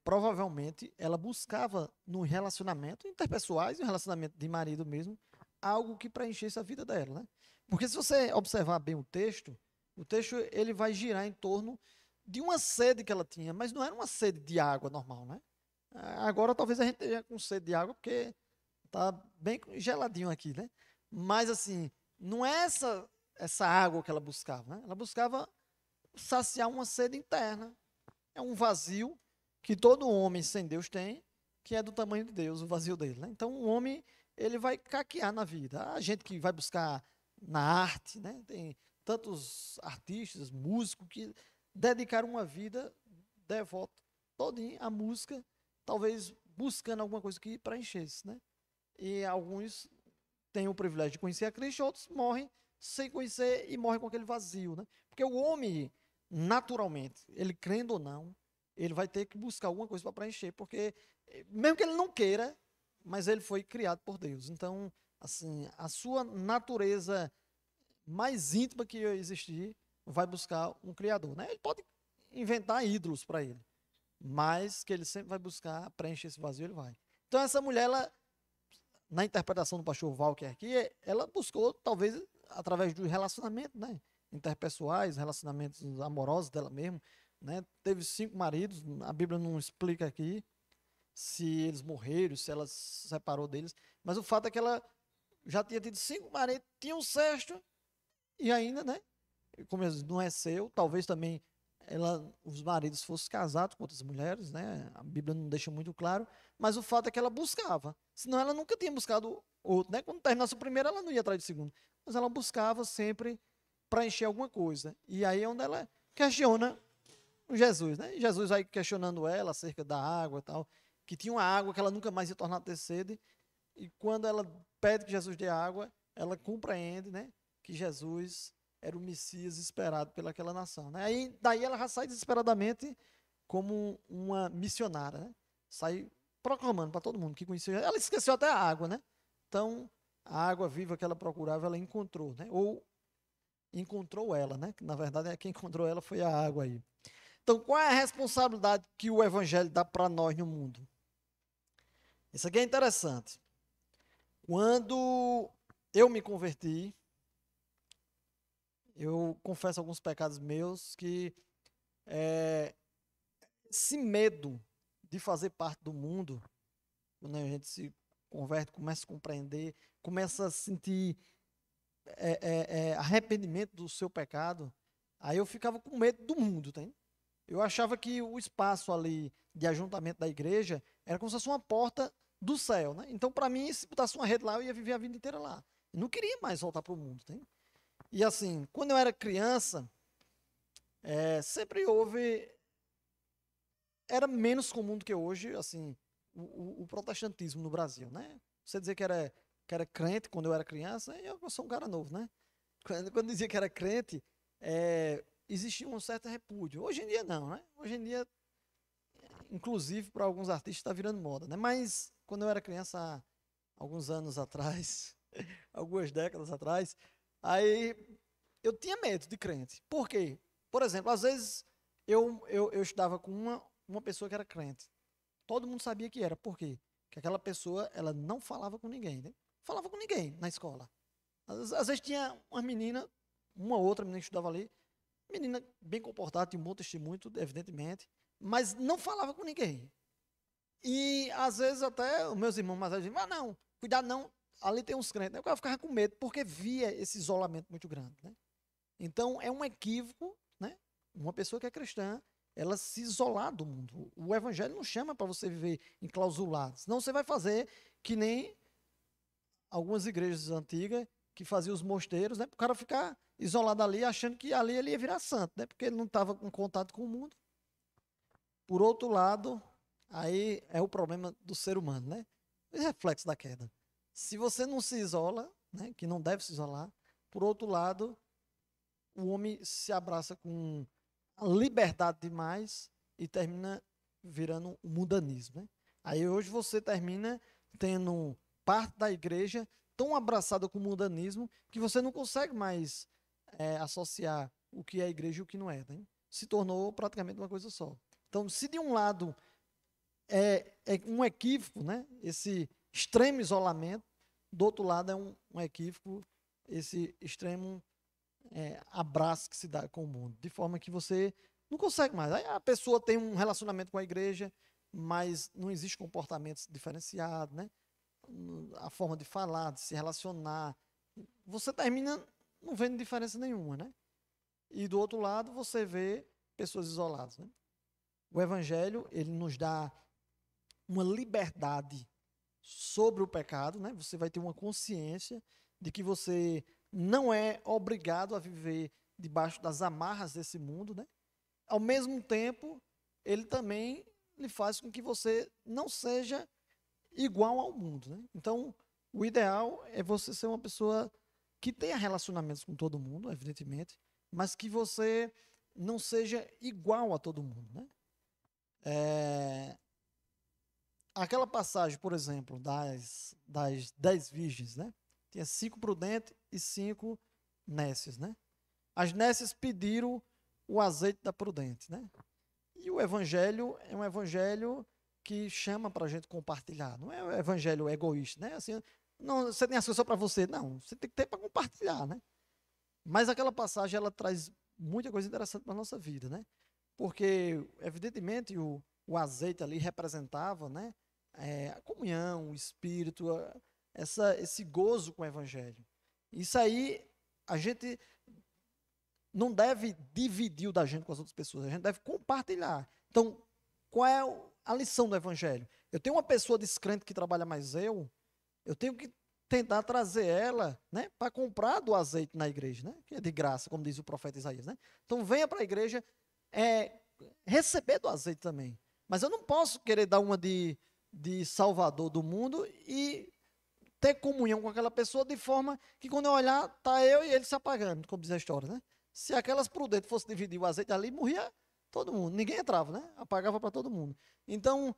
provavelmente, ela buscava no relacionamento interpessoais, no relacionamento de marido mesmo, algo que preenchesse a vida dela, né? Porque se você observar bem o texto ele vai girar em torno de uma sede que ela tinha, mas não era uma sede de água normal, né? Agora talvez a gente esteja com sede de água porque tá bem geladinho aqui, né? Mas assim, não é essa água que ela buscava, né? Ela buscava saciar uma sede interna. É um vazio que todo homem sem Deus tem, que é do tamanho de Deus, o vazio dele, né? Então, o homem, ele vai caquear na vida. A gente que vai buscar na arte, né? Tem tantos artistas, músicos, que dedicaram uma vida devota todinha à música, talvez buscando alguma coisa que preenchesse, né? E alguns têm o privilégio de conhecer a Cristo, outros morrem sem conhecer e morrem com aquele vazio, né? Porque o homem, naturalmente, ele crendo ou não, ele vai ter que buscar alguma coisa para preencher, porque mesmo que ele não queira, mas ele foi criado por Deus. Então, assim, a sua natureza mais íntima que existir vai buscar um criador, né? Ele pode inventar ídolos para ele, mas que ele sempre vai buscar preencher esse vazio, ele vai. Então, essa mulher, ela, na interpretação do pastor Walker aqui, ela buscou, talvez, através do relacionamento, né? Interpessoais, relacionamentos amorosos dela mesmo, né? Teve 5 maridos, a Bíblia não explica aqui se eles morreram, se ela se separou deles, mas o fato é que ela já tinha tido 5 maridos, tinha um sexto, e ainda, né? Como eu disse, não é seu, talvez também os maridos fossem casados com outras mulheres, né? A Bíblia não deixa muito claro, mas o fato é que ela buscava, senão ela nunca tinha buscado outro, né? Quando terminasse o primeiro, ela não ia atrás do segundo, mas ela buscava sempre para encher alguma coisa, e aí é onde ela questiona Jesus, né? Jesus vai questionando ela acerca da água e tal, que tinha uma água que ela nunca mais ia tornar a ter sede, e quando ela pede que Jesus dê água, ela compreende, né, que Jesus era o Messias esperado pelaquela nação, né? Aí, daí ela já sai desesperadamente como uma missionária, né? Sai proclamando para todo mundo que conhecia. Ela esqueceu até a água, né? Então, a água viva que ela procurava, ela encontrou, né? Ou encontrou ela, né? Que na verdade quem encontrou ela foi a água aí. Então, qual é a responsabilidade que o evangelho dá para nós no mundo? Isso aqui é interessante. Quando eu me converti, eu confesso alguns pecados meus que esse medo de fazer parte do mundo, quando a gente se converte, começa a compreender, começa a sentir arrependimento do seu pecado, aí eu ficava com medo do mundo, tá? Eu achava que o espaço ali de ajuntamento da igreja era como se fosse uma porta do céu, né? Então, para mim, se botasse uma rede lá, eu ia viver a vida inteira lá. Eu não queria mais voltar para o mundo, tá? E assim, quando eu era criança, sempre houve... Era menos comum do que hoje, assim, o protestantismo no Brasil, né? Você dizer que era crente quando eu era criança, eu sou um cara novo, né? Quando dizia que era crente, existia um certo repúdio. Hoje em dia não, né? Hoje em dia, inclusive para alguns artistas, está virando moda, né? Mas quando eu era criança, há alguns anos atrás, algumas décadas atrás, aí eu tinha medo de crente. Por quê? Por exemplo, às vezes eu estudava com uma pessoa que era crente. Todo mundo sabia que era. Por quê? Porque aquela pessoa, ela não falava com ninguém, né? Falava com ninguém na escola. Às vezes tinha uma menina, uma outra menina que estudava ali, menina bem comportada, tinha um bom testemunho, evidentemente, mas não falava com ninguém. E às vezes até os meus irmãos mais velhos diziam, não, cuidado não, ali tem uns crentes. Eu ficava com medo, porque via esse isolamento muito grande, né? Então é um equívoco, né? Uma pessoa que é cristã, ela se isolar do mundo. O evangelho não chama para você viver enclausulado, senão você vai fazer que nem algumas igrejas antigas que faziam os mosteiros, né? Para o cara ficar isolado ali, achando que ali ele ia virar santo, né? Porque ele não estava em contato com o mundo. Por outro lado, aí é o problema do ser humano, né? O reflexo da queda. Se você não se isola, né? Que não deve se isolar, por outro lado, o homem se abraça com liberdade demais e termina virando um mundanismo, né? Aí hoje você termina tendo parte da igreja tão abraçada com o mundanismo que você não consegue mais associar o que é a igreja e o que não é, né? Se tornou praticamente uma coisa só. Então, se de um lado é um equívoco, né? Esse extremo isolamento, do outro lado é um equívoco esse extremo abraço que se dá com o mundo, de forma que você não consegue mais. Aí a pessoa tem um relacionamento com a igreja, mas não existe comportamentos diferenciados, né? A forma de falar, de se relacionar, você termina não vendo diferença nenhuma, né? E do outro lado você vê pessoas isoladas, né? O evangelho, ele nos dá uma liberdade sobre o pecado, né? Você vai ter uma consciência de que você não é obrigado a viver debaixo das amarras desse mundo, né? Ao mesmo tempo, ele também lhe faz com que você não seja igual ao mundo, né? Então, o ideal é você ser uma pessoa que tenha relacionamentos com todo mundo, evidentemente, mas que você não seja igual a todo mundo, né? Aquela passagem, por exemplo, das 10 virgens, né? Tinha 5 prudentes e 5 nécias, né? As nécias pediram o azeite da prudente, né? E o evangelho é um evangelho que chama para a gente compartilhar. Não é um evangelho egoísta, né? Assim, não, você tem as coisas só para você. Não, você tem que ter para compartilhar, né? Mas aquela passagem, ela traz muita coisa interessante para a nossa vida, né? Porque, evidentemente, o azeite ali representava, né? A comunhão, o espírito, esse gozo com o evangelho. Isso aí, a gente não deve dividir o da gente com as outras pessoas, a gente deve compartilhar. Então, qual é a lição do evangelho? Eu tenho uma pessoa descrente que trabalha mais eu tenho que tentar trazer ela, né, para comprar do azeite na igreja, né, que é de graça, como diz o profeta Isaías, né? Então, venha para a igreja receber do azeite também. Mas eu não posso querer dar uma de salvador do mundo e ter comunhão com aquela pessoa de forma que quando eu olhar, tá eu e ele se apagando, como diz a história, né? Se aquelas prudentes fossem dividir o azeite ali, morria todo mundo, ninguém entrava, né? Apagava para todo mundo. Então,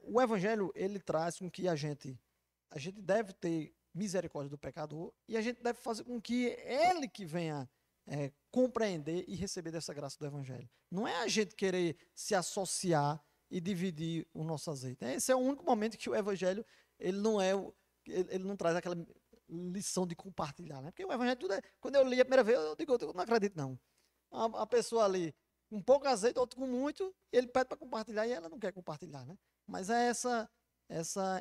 o evangelho, ele traz com que a gente deve ter misericórdia do pecador e a gente deve fazer com que ele que venha compreender e receber dessa graça do evangelho. Não é a gente querer se associar e dividir o nosso azeite. Esse é o único momento que o evangelho, ele não traz aquela lição de compartilhar, né? Porque o evangelho tudo quando eu li a primeira vez, eu digo, eu não acredito não. A pessoa ali com pouco azeite, outro com muito, ele pede para compartilhar e ela não quer compartilhar, né? Mas é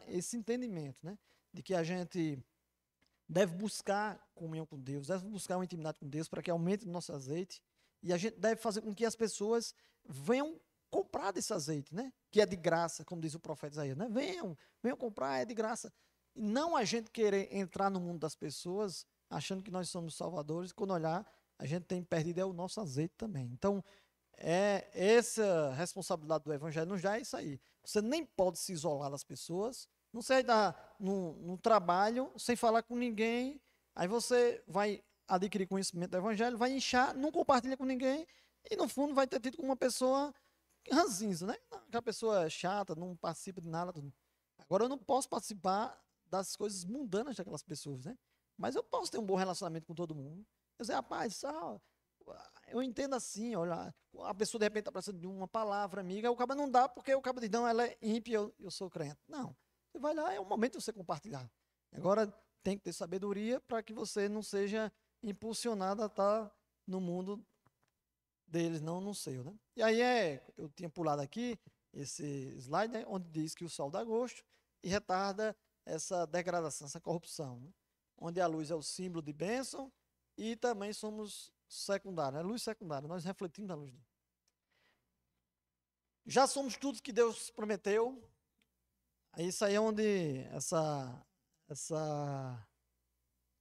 esse entendimento, né? De que a gente deve buscar comunhão com Deus, deve buscar uma intimidade com Deus para que aumente o nosso azeite e a gente deve fazer com que as pessoas venham comprar desse azeite, né? Que é de graça, como diz o profeta Isaías, né? Venham comprar, é de graça. E não a gente querer entrar no mundo das pessoas achando que nós somos salvadores, quando olhar, a gente tem perdido o nosso azeite também. Então, essa responsabilidade do evangelho nos dá isso aí. Você nem pode se isolar das pessoas, não sai no trabalho sem falar com ninguém, aí você vai adquirir conhecimento do evangelho, vai inchar, não compartilha com ninguém e no fundo vai ter tido com uma pessoa ranzinza, né? Aquela pessoa chata, não participa de nada. Agora eu não posso participar das coisas mundanas daquelas pessoas, né? Mas eu posso ter um bom relacionamento com todo mundo. Eu dizer, rapaz, eu entendo assim, olha, a pessoa de repente está precisando de uma palavra amiga, o cara não dá porque o cara diz, não, ela é ímpia, eu sou crente. Não, você vai lá, é o momento de você compartilhar. Agora tem que ter sabedoria para que você não seja impulsionado a estar no mundo deles, não no seu, né? E aí eu tinha pulado aqui esse slide, né, onde diz que o sol dá gosto e retarda essa degradação, essa corrupção, né? Onde a luz é o símbolo de bênção e também somos secundários, né? Luz secundária, nós refletimos a luz dele. Já somos tudo que Deus prometeu. Isso aí é onde essa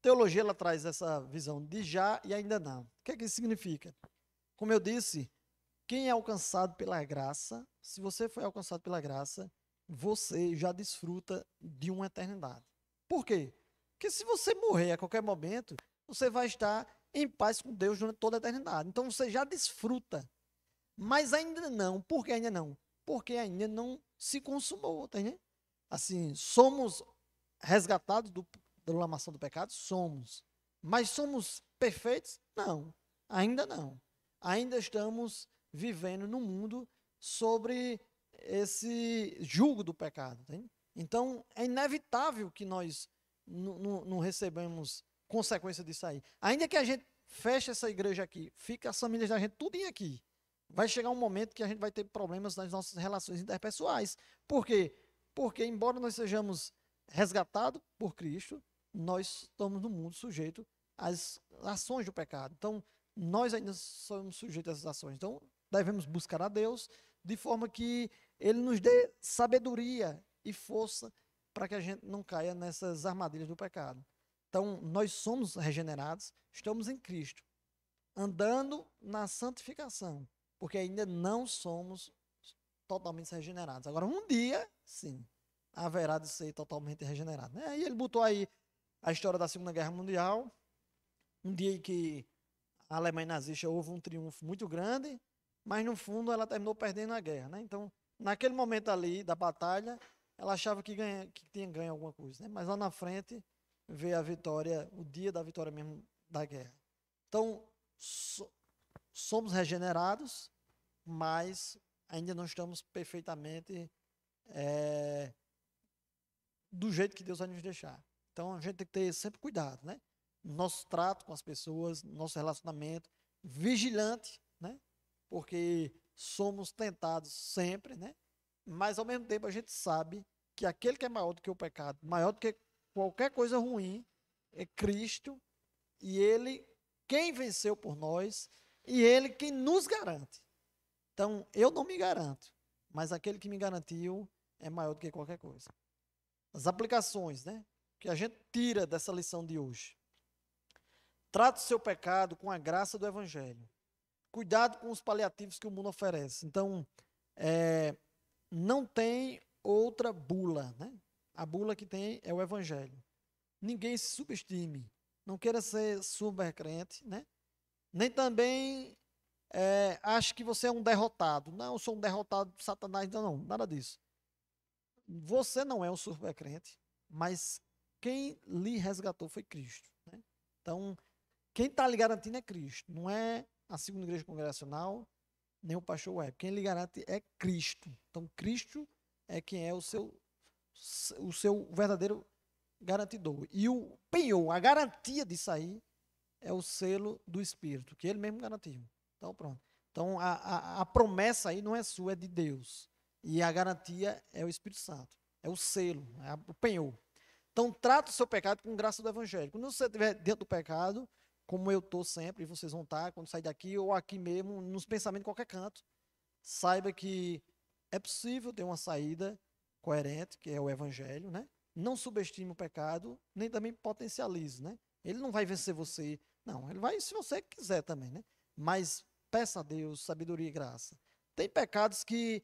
teologia ela traz essa visão de já e ainda não. O que é que isso significa? Como eu disse, quem é alcançado pela graça, se você foi alcançado pela graça, você já desfruta de uma eternidade. Por quê? Porque se você morrer a qualquer momento, você vai estar em paz com Deus durante toda a eternidade. Então você já desfruta. Mas ainda não. Por que ainda não? Porque ainda não se consumou, tá entendendo? Assim, somos resgatados da lamação do pecado? Somos. Mas somos perfeitos? Não. Ainda não. Ainda estamos vivendo no mundo sobre esse jugo do pecado. Tá? Então, é inevitável que nós não recebamos consequência disso aí. Ainda que a gente feche essa igreja aqui, fica as famílias da gente tudinho aqui, vai chegar um momento que a gente vai ter problemas nas nossas relações interpessoais. Por quê? Porque, embora nós sejamos resgatados por Cristo, nós estamos no mundo sujeito às ações do pecado. Então, nós ainda somos sujeitos a essas ações. Então, devemos buscar a Deus de forma que Ele nos dê sabedoria e força para que a gente não caia nessas armadilhas do pecado. Então, nós somos regenerados, estamos em Cristo, andando na santificação, porque ainda não somos totalmente regenerados. Agora, um dia, sim, haverá de ser totalmente regenerado. E ele botou aí a história da Segunda Guerra Mundial, um dia em que a Alemanha nazista houve um triunfo muito grande, mas no fundo ela terminou perdendo a guerra, né? Então, naquele momento ali da batalha, ela achava que tinha ganho alguma coisa, né? Mas lá na frente veio a vitória, o dia da vitória mesmo da guerra. Então, somos regenerados, mas ainda não estamos perfeitamente do jeito que Deus vai nos deixar. Então, a gente tem que ter sempre cuidado, né? Nosso trato com as pessoas, nosso relacionamento, vigilante, né? Porque somos tentados sempre, né? Mas, ao mesmo tempo, a gente sabe que aquele que é maior do que o pecado, maior do que qualquer coisa ruim, é Cristo, e Ele quem venceu por nós, e Ele quem nos garante. Então, eu não me garanto, mas aquele que me garantiu é maior do que qualquer coisa. As aplicações, né? Que a gente tira dessa lição de hoje. Trate o seu pecado com a graça do Evangelho. Cuidado com os paliativos que o mundo oferece. Então, não tem outra bula, né? A bula que tem é o Evangelho. Ninguém se subestime. Não queira ser super crente, né? Nem também ache que você é um derrotado. Não, eu sou um derrotado de Satanás. Não, nada disso. Você não é um super crente, mas quem lhe resgatou foi Cristo, né? Então, quem está lhe garantindo é Cristo. Não é a Segunda Igreja Congregacional, nem o pastor Web. Quem lhe garante é Cristo. Então, Cristo é quem é o seu verdadeiro garantidor. E o penhor, a garantia disso aí, é o selo do Espírito, que ele mesmo garantiu. Então, pronto. Então, a promessa aí não é sua, é de Deus. E a garantia é o Espírito Santo. É o selo, é o penhor. Então, trata o seu pecado com graça do Evangelho. Quando você estiver dentro do pecado, como eu estou sempre, e vocês vão estar, quando sair daqui, ou aqui mesmo, nos pensamentos em qualquer canto, saiba que é possível ter uma saída coerente, que é o Evangelho, né? Não subestime o pecado, nem também potencialize, né? Ele não vai vencer você, não. Ele vai, se você quiser também, né? Mas peça a Deus sabedoria e graça. Tem pecados que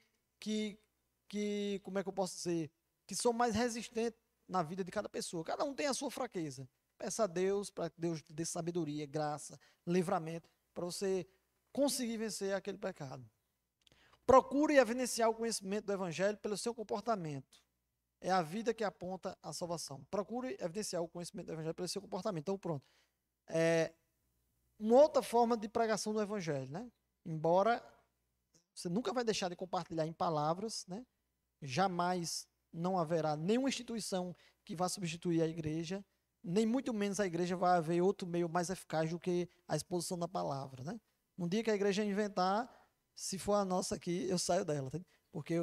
como é que eu posso dizer, que são mais resistentes na vida de cada pessoa. Cada um tem a sua fraqueza. Peça a Deus para que Deus dê sabedoria, graça, livramento, para você conseguir vencer aquele pecado. Procure evidenciar o conhecimento do Evangelho pelo seu comportamento. É a vida que aponta a salvação. Procure evidenciar o conhecimento do Evangelho pelo seu comportamento. Então, pronto. Uma outra forma de pregação do Evangelho, né? Embora você nunca vai deixar de compartilhar em palavras, né? Jamais não haverá nenhuma instituição que vá substituir a igreja, nem muito menos a igreja vai haver outro meio mais eficaz do que a exposição da palavra, né? Um dia que a igreja inventar, se for a nossa aqui, eu saio dela, tá? Porque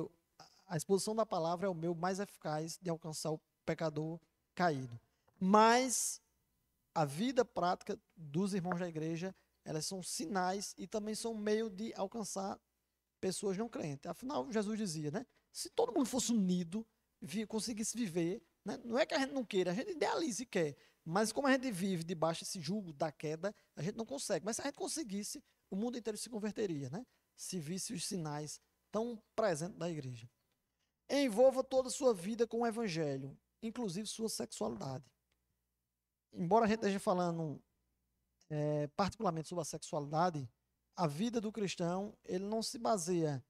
a exposição da palavra é o meio mais eficaz de alcançar o pecador caído. Mas a vida prática dos irmãos da igreja, elas são sinais e também são meio de alcançar pessoas não crentes. Afinal, Jesus dizia, né? Se todo mundo fosse unido, conseguisse viver, né? Não é que a gente não queira, a gente idealiza e quer. Mas como a gente vive debaixo desse jugo da queda, a gente não consegue. Mas se a gente conseguisse, o mundo inteiro se converteria, né? Se visse os sinais tão presentes da igreja. Envolva toda a sua vida com o Evangelho, inclusive sua sexualidade. Embora a gente esteja falando particularmente sobre a sexualidade, a vida do cristão, ele não se baseia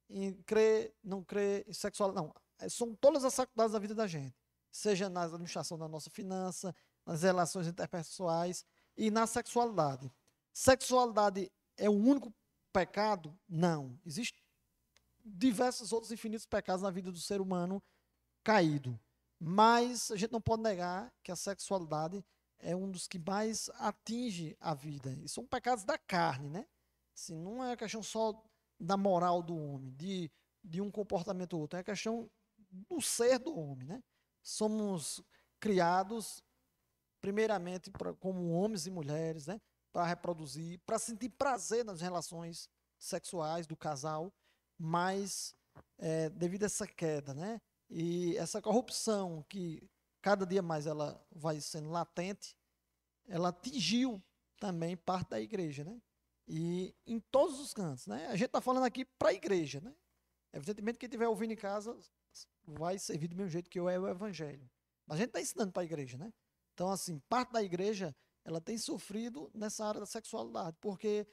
em crer, não crer, em sexualidade, não. São todas as faculdades da vida da gente, seja na administração da nossa finança, nas relações interpessoais e na sexualidade. Sexualidade é o único pecado? Não. Existem diversos outros infinitos pecados na vida do ser humano caído. Mas a gente não pode negar que a sexualidade é um dos que mais atinge a vida. E são pecados da carne, né? Assim, não é questão só da moral do homem, de um comportamento ou outro, é questão do ser do homem, né? Somos criados primeiramente como homens e mulheres, né? Para reproduzir, para sentir prazer nas relações sexuais do casal, mas devido a essa queda, né? E essa corrupção que cada dia mais ela vai sendo latente, ela atingiu também parte da igreja, né? E em todos os cantos, né? A gente está falando aqui para a igreja, né? Evidentemente, quem estiver ouvindo em casa vai servir do mesmo jeito que eu é o evangelho. Mas a gente está ensinando para a igreja, né? Então, assim, parte da igreja, ela tem sofrido nessa área da sexualidade, porque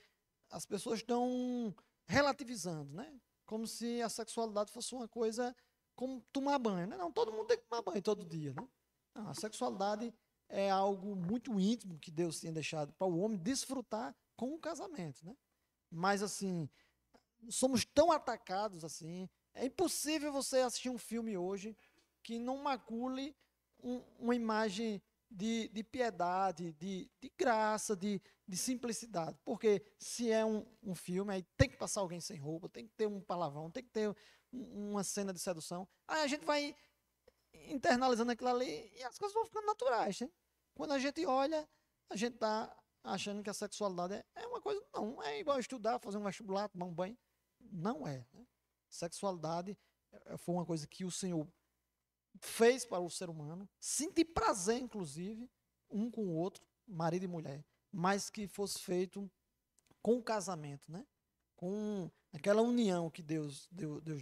as pessoas estão relativizando, né? Como se a sexualidade fosse uma coisa como tomar banho, né? Não, todo mundo tem que tomar banho todo dia, né? Não, a sexualidade é algo muito íntimo que Deus tinha deixado para o homem desfrutar com o casamento, né? Mas, assim, somos tão atacados, assim, é impossível você assistir um filme hoje que não macule uma imagem de piedade, de graça, de simplicidade. Porque se é um filme, aí tem que passar alguém sem roupa, tem que ter um palavrão, tem que ter uma cena de sedução. Aí a gente vai internalizando aquilo ali e as coisas vão ficando naturais, né? Quando a gente olha, a gente está achando que a sexualidade é uma coisa, não, é igual estudar, fazer um vestibular, tomar um banho. Não é, né? Sexualidade foi uma coisa que o Senhor fez para o ser humano, sentir prazer, inclusive, um com o outro, marido e mulher, mas que fosse feito com o casamento, né? Com aquela união que Deus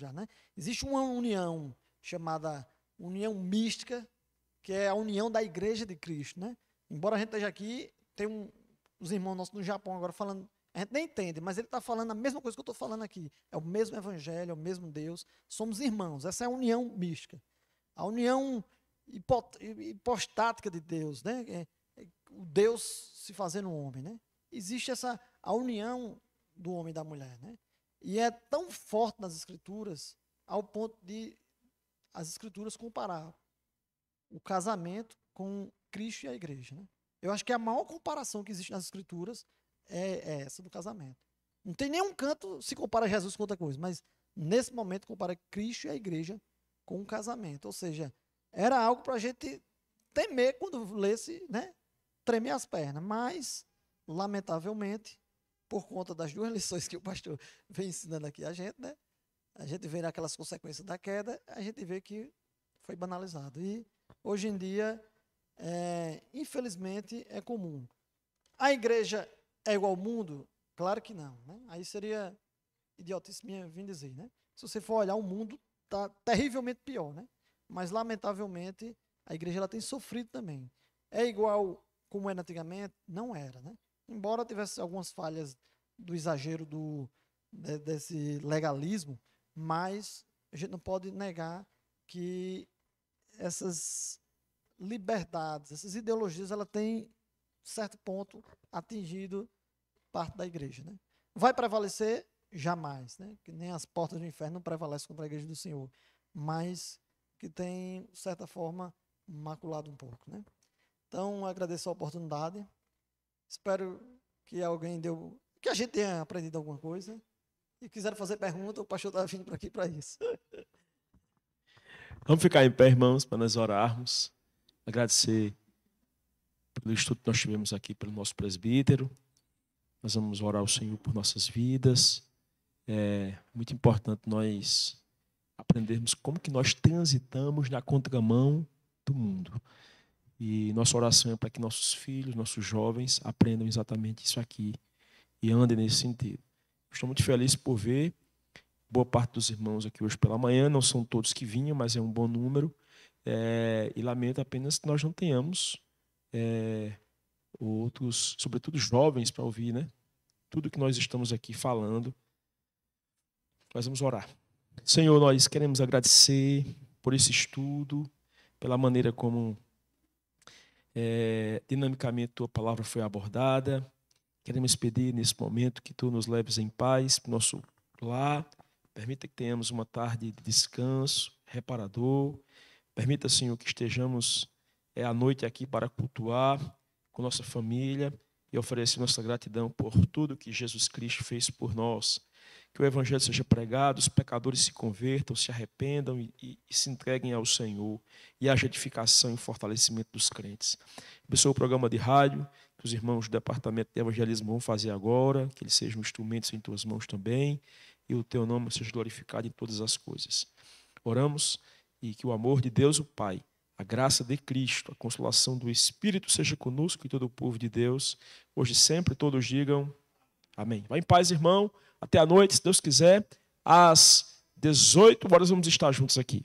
dá, né? Existe uma união chamada união mística, que é a união da igreja de Cristo, né? Embora a gente esteja aqui, tem os irmãos nossos no Japão agora falando, a gente nem entende, mas ele está falando a mesma coisa que eu estou falando aqui. É o mesmo evangelho, é o mesmo Deus, somos irmãos, essa é a união mística. A união hipostática de Deus, né? O Deus se fazendo homem, né? Existe a união do homem e da mulher, né? E é tão forte nas Escrituras, ao ponto de as Escrituras comparar o casamento com Cristo e a igreja, né? Eu acho que a maior comparação que existe nas Escrituras é essa do casamento. Não tem nenhum canto se compara Jesus com outra coisa, mas nesse momento compara Cristo e a igreja com o casamento. Ou seja, era algo para a gente temer quando lesse, né? Tremer as pernas. Mas, lamentavelmente, por conta das duas lições que o pastor vem ensinando aqui a gente, né? A gente vê aquelas consequências da queda, a gente vê que foi banalizado. E, hoje em dia, infelizmente, é comum. A igreja é igual ao mundo? Claro que não, né? Aí seria idiotice minha vir dizer, né? Se você for olhar, o mundo está terrivelmente pior, né? Mas, lamentavelmente, a igreja ela tem sofrido também. É igual como era antigamente? Não era, né? Embora tivesse algumas falhas do exagero desse legalismo, mas a gente não pode negar que essas liberdades, essas ideologias, ela tem, certo ponto, atingido parte da igreja, né? Vai prevalecer? Jamais, né? Que nem as portas do inferno não prevalecem contra a igreja do Senhor, mas que tem, de certa forma, maculado um pouco, né? Então, agradeço a oportunidade. Espero que que a gente tenha aprendido alguma coisa. E quiser fazer pergunta, o pastor está vindo para aqui para isso. Vamos ficar em pé, irmãos, para nós orarmos. Agradecer pelo estudo que nós tivemos aqui pelo nosso presbítero. Nós vamos orar ao Senhor por nossas vidas. É muito importante nós aprendermos como que nós transitamos na contramão do mundo. E nossa oração é para que nossos filhos, nossos jovens aprendam exatamente isso aqui e andem nesse sentido. Estou muito feliz por ver boa parte dos irmãos aqui hoje pela manhã. Não são todos que vinham, mas é um bom número. E lamento apenas que nós não tenhamos outros, sobretudo jovens, para ouvir, né? Tudo que nós estamos aqui falando. Nós vamos orar. Senhor, nós queremos agradecer por esse estudo, pela maneira como dinamicamente tua palavra foi abordada. Queremos pedir nesse momento que tu nos leves em paz para o nosso lar. Permita que tenhamos uma tarde de descanso, reparador. Permita, Senhor, que estejamos à noite aqui para cultuar com nossa família e oferecer nossa gratidão por tudo que Jesus Cristo fez por nós. Que o Evangelho seja pregado, os pecadores se convertam, se arrependam e se entreguem ao Senhor. E haja edificação e fortalecimento dos crentes. Abençoa o programa de rádio, que os irmãos do Departamento de Evangelismo vão fazer agora, que eles sejam instrumentos em tuas mãos também, e o teu nome seja glorificado em todas as coisas. Oramos e que o amor de Deus, o Pai, a graça de Cristo, a consolação do Espírito seja conosco e todo o povo de Deus, hoje e sempre, todos digam amém. Vá em paz, irmão. Até a noite, se Deus quiser. Às 18 horas vamos estar juntos aqui.